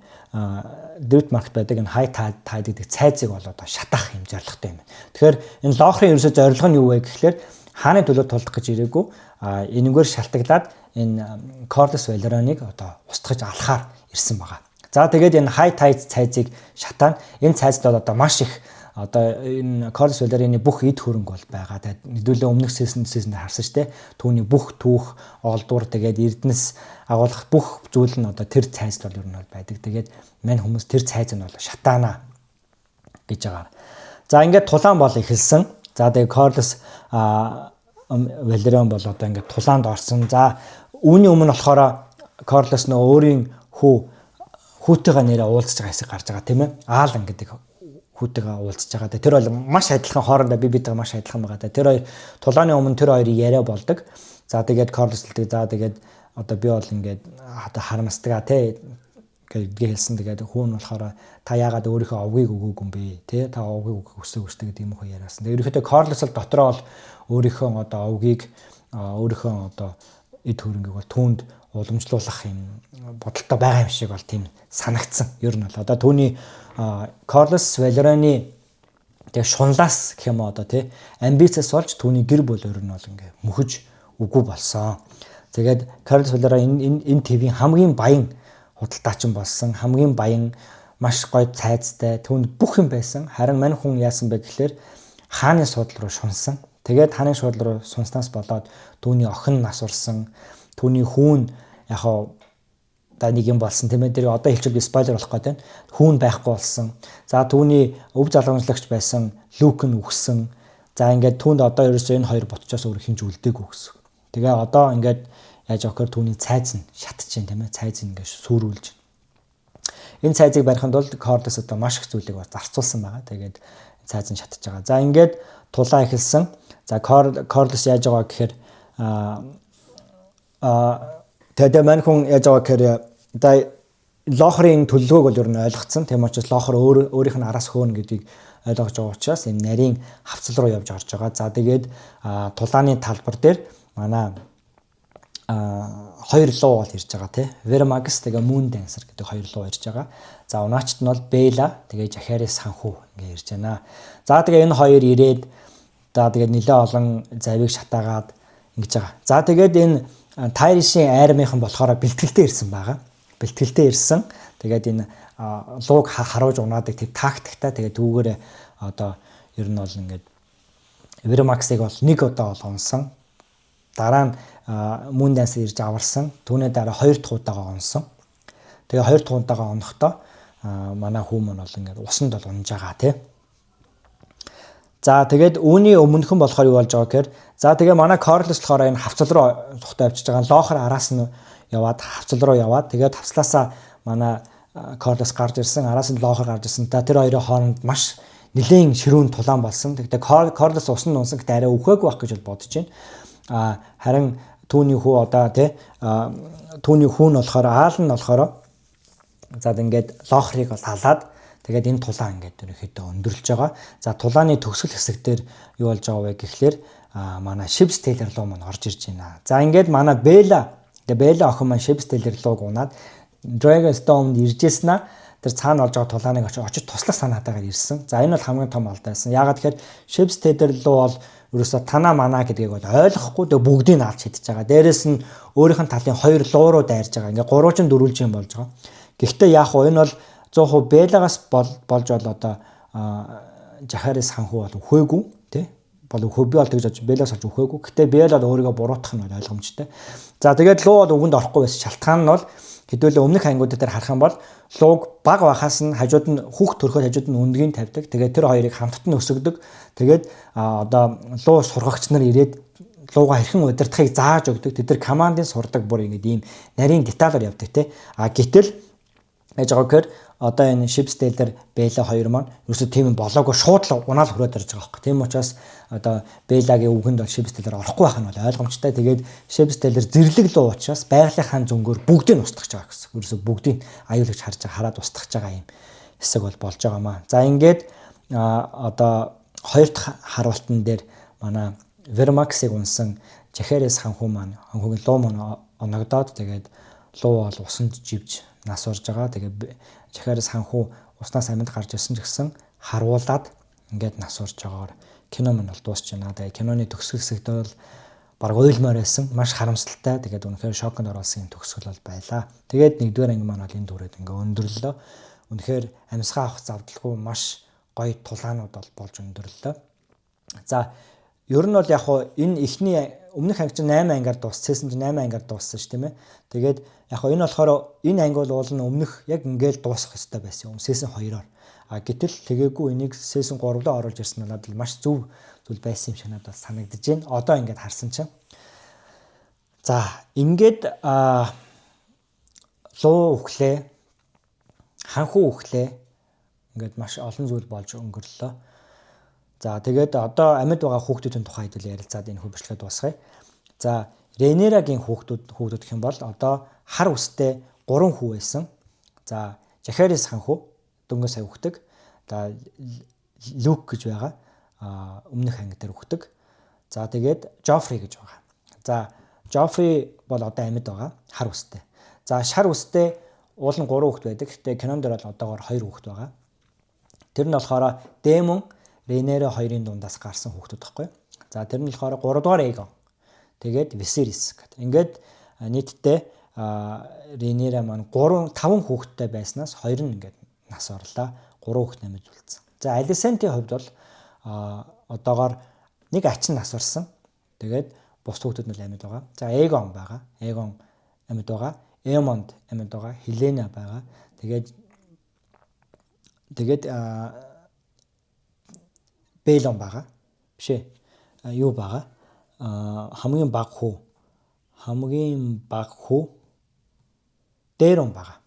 Speaker 1: Drift Market байдаг энэ High Tide гэдэг цайзыг бол одоо шатах юм зорилготой юм. Тэгэхээр энэ Locher-ын ерөөсөө зорилго нь юу вэ гэхээр хааны төлөө тулдах гэж ирээгүй энэгээр шалтгаалаад энэ Corliss Valerian-ыг одоо устгаж алхаар ирсэн байгаа. За тэгээд энэ High Tide цайзыг шатаана. Энэ цайзд бол одоо маш их одоо энэ Corliss Valerian-ы бүх эд хөрөнгө бол байгаа. Тэгээд хэдүүлээ өмнөх сизонд харсан шүү дээ. Түүний бүх түүх, олдуур тэгээд эрдэнэс агуулгах бүх зүйл нь одоо тэр цайзд бол ер нь байдаг. Тэгээд мань хүмүүс тэр цайз нь бол шатаана гэж байгаа. За ингээд тулаан бол эхэлсэн. За тэгээд Corliss Valerian бол одоо ингээд тулаанд орсон. За үүний өмнө болохоор Corliss нөө өөрийн хүүтэйгээ нэрээ уулзж байгаа хэсэг гарч байгаа тийм ээ. Аалан гэдэг хүүтэйгээ уулзж байгаа. Тэр бол маш адилхан хоорондоо бие биетэйгээ маш адилхан байгаа. Тэр хоёр тулааны өмнө тэр хоёрын яриа болдог. За тэгээд Corliss хэлдэг. За тэгээд одоо би бол ингээд одоо харамсдаг тий гэж хэлсэн. Тэгээд хүүн болохоор та яагаад өөрийнхөө овгийг өгөөгүй юм бэ? Тий та овгийг өгөх хүсдэг гэдэг юм уу яриасан. Тэгээд ерөнхийдөө Corliss бол дотроо бол өөрийнхөө одоо овгийг өөрийнхөө одоо эд хөрөнгийг бол түүнд уламжлуулах юм бодолтой байгаа юм шиг бол тийм санагдсан. Ер нь бол одоо түүний Corliss Valerian-ы тэг шунлаас гэх юм одоо тий амбицаас болж түүний гэр бүл ер нь бол ингээ мөхөж үгүй болсон. Тэгээд Corliss Valerian энэ твийн хамгийн баян худалдаачин болсон, хамгийн баян маш гоё цайзтай түүнд бүх юм байсан. Харин мань хүн яасан бэ гэхээр хааны суудлал руу шунсан. Тэгээд хааны суудлал руу сунснаас болоод түүний охин насурсан. Түүний хүүн яг та нэг юм болсон тийм ээ. Тэр одоо хэлчихвэл спойлер болох гэдэг байна. Хүүн байхгүй болсон. За түүний өв залгамжлагч байсан Luke нь үхсэн. За ингээд түүнд одоо ерөөсөө энэ хоёр ботчоос өөр хинж үлдээгүй гэсэн. Тэгээ одоо ингээд яаж авахэр түүний цайз нь шатчихээн тийм ээ. Цайз ингээд сүрүүлж. Энэ цайзыг бариханд бол Corliss одоо маш их зүйлийг зарцуулсан байгаа. Тэгээд цайз нь шатж байгаа. За ингээд тулаа эхэлсэн. За Corliss яаж байгаа гэхээр тэгээд мань хүн яаж байгаа гэхээр Locher-ийн төлөвлөгөөг бол ер нь ойлгоцсон. Тийм учраас Locher өөрийнх нь араас хөөнө гэдгийг ойлгож байгаа учраас энэ нарийн хавцал руу явж орж байгаа. За тэгээд тулааны талбар дээр манай хоёр луу бол ирж байгаа тий. Vermax тэгээ Moon Dancer гэдэг хоёр луу ирж байгаа. За унаачт нь бол Bella тэгээ Jaehaerys санхүү ингээ ирж байна. За тэгээ энэ хоёр ирээд за тэгээд нэлээ олон завийг шатаагаад ингэж байгаа. За тэгээд энэ Тайришийн айрмынхан болохоор бэлтгэлтэй ирсэн байгаа. Бэлтгэлтэй ирсэн. Тэгээд энэ лууг харуулж унаадаг тэр тактиктай тэгээд түүгээр одоо ер нь бол ингээд Вермаксыг бол нэг удаа бол унсан. Дараа нь Мунданс ирж аварсан. Түүний дараа 2 дахь удаага унсан. Тэгээ 2 дахь удаага унахдаа манай хүмүүс бол ингээд усанд бол унж байгаа тий. За тэгээд үүний өмнөхөн болохоор юу болж байгаа гэхээр за тэгээ манай Корлос болохоор энэ хавцал руу цухтаа авчиж байгаа. Лохор араас нь яваад хавцал руу яваад тэгээд хавцлаасаа манай Корлос гарч ирсэн. Араас нь Лохор гарч ирсэн. Тэр хоёрын хооронд маш нэлээд ширүүн тулаан болсон. Тэгээд Корлос усанд унсан гэдэг арай өхөөг байх гэж бодож байна. Харин түүний хүү одоо тий түүний хүү нь болохоор аал нь болохоор за ингээд Лохрыг бол халаад тэгээд энэ тулаан ингээд ерөнхийдөө өндөрлөж байгаа. За тулааны төгсгөл хэсэг дээр юу болж байгаа вэ гэхлээр манай Ships Taylor луу маань орж ирж байна. За ингээд манай Bella охин маань Ships Taylor лууг унаад Dragonstone-д иржсэн. Тэр цаана болж байгаа тулааныг очиж туслах санаатаагаар ирсэн. За энэ бол хамгийн том алдаа байсан. Яагаад тэгэхээр Ships Taylor луу бол ерөөсө танаа манаа гэдгийг бол ойлгохгүй тэгээ бүгдийг нь алж чадчих байгаа. Дээрээс нь өөрийнх нь талын 2 луу руу дайрж байгаа. Ингээ 3 4 жим болж байгаа. Гэхдээ яах вэ? Энэ бол 100% Беллагаас болж бол одоо Жахарис ханху бол өхөөгүй тий бол өхөө би бол тэгж бодож Беллагаас олж өхөөгүй. Гэхдээ Белла бол өөрийгөө буруутгах нь бол ойлгомжтой. За тэгээд луу бол үгэнд орохгүй байсан. Шалтгаан нь бол хэдүүлээ өмнөх ангиудад дээр харах юм бол лууг баг бахаас нь хажууд нь хүүхд төрөхөд хажууд нь үндгийн тавьдаг. Тэгээд тэр хоёрыг хамтд нь өсгдөг. Тэгээд одоо луу сургагч нар ирээд лууга хэрхэн удирдахыг зааж өгдөг. Тэд нар командын сурдаг бүр ингэ ийм нарийн деталаар явдаг тий. Гэтэл яаж байгаа гэхээр одоо энэ Ships Taylor Bella хоёр маань ерөөсөө тийм болоогүй шууд л унаал хүрээд ирж байгаа байхгүй. Тийм учраас одоо Bella-гийн үгэнд бол Ships Taylor орохгүй байх нь бол ойлгомжтой. Тэгээд Ships Taylor зэрлэг луу учраас байгалийнхаа зөнгөөр бүгдийг нь устгах байгаа гэсэн. Ерөөсөө бүгдийг аюулагч хараад устгах байгаа юм хэсэг бол болж байгаамаа. За ингээд одоо хоёр дахь харуултан дээр манай Vermax-ыг унсан Жахарис ханху маань ханхугийн луу маань оногдоод тэгээд луу бол усанд живж нас орж байгаа. Тэгээд Жахарис ханху уснаас амьд гарч ирсэн ч гэсэн харуулад ингээд нас орж байгаагаар кино мань бол дуусч байна. Тэгээд киноны төгсгөл хэсэгт бол баг уйлмаар байсан. Маш харамсалтай. Тэгээд үнэхээр шоконд оруулсан төгсгөл бол байлаа. Тэгээд нэгдүгээр анги маань бол энэ дүрээд ингээ өндөрлөө. Үнэхээр амьсгаа авах завдалгүй маш гоё тулаанууд бол болж өндөрлөө. За ер нь бол яг хуу энэ ихний өмнөх анги чинь 8 ангиар дууссан чинь 8 ангиар дууссан ш тийм ээ. Тэгээд яг хуу энэ болохоор энэ анги бол уулын өмнөх яг ингээл дуусах ёстой байсан юм. Season 2-оор. Гэтэл тэгээгүй энийг Season 3-д оруулж ирсэн нь надад маш зөв зүйл байсан юм шиг надад санагдаж байна. Одоо ингээд харсан чинь. За ингээд луу өглөө ханху өглөө ингээд маш олон зүйл болж өнгөрлөө. За тэгээд одоо амьд байгаа хүүхдүүдийн тухай хэдүүл ярилцаад энэ хөвчлөд дуусгая. За Ренерагийн хүүхдүүд гэх юм бол одоо хар үстэй 3 хүү байсан. За Жахарис ханху дөнгөж сая өгдөг. За Люк гэж байгаа. Өмнөх анги дээр өгдөг. За тэгээд Жофри гэж байгаа. За Жофри бол одоо амьд байгаа. Хар үстэй. За шар үстэй уул нь 3 хүүхэд байдаг. Гэтэ кинонд дээр бол одоогоор 2 хүүхэд байгаа. Тэр нь болохоор Демон Ренера хоёрын дундаас гарсан хүүхдүүд байхгүй. За тэр нь болохоор 3 дугаар Эйгон. Тэгээд Viserys гэдэг. Ингээд нийтдээ Ренера маань 5 хүүхэдтэй байснаас 2 нь ингээд нас орлоо. 3 хүүхэд нэмж үлдсэн. За Alicent-ийн хувьд бол одоогоор нэг ачин нас орсон. Тэгээд бус хүүхдүүд нь амьд байгаа. За Эйгон байгаа. Эйгон амьд байгаа. Эмонд амьд байгаа. Хелена байгаа. Тэгээд Бэлон байгаа. Биш ээ. Юу байгаа? Хамгийн баг хүү Дэрон байгаа.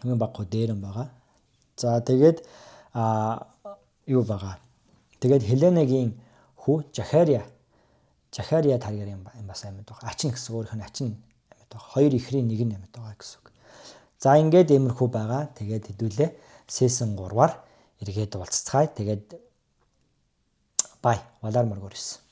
Speaker 1: Хамгийн баг хүү Дэрон байгаа. За тэгээд юу байгаа? Тэгээд Хеленагийн хүү Жахария Таргариен юм бас амьд байгаа. Ачин гэсэн өөрийнх нь ачин амьд байгаа. 2 ихрийн нэг нь амьд байгаа гэсэн үг. За ингээд иймэрхүү байгаа. Тэгээд хэдүүлээ Season 3-аар эргээд уулзцгаая. Тэгээд бай. Валаар мөргөрс.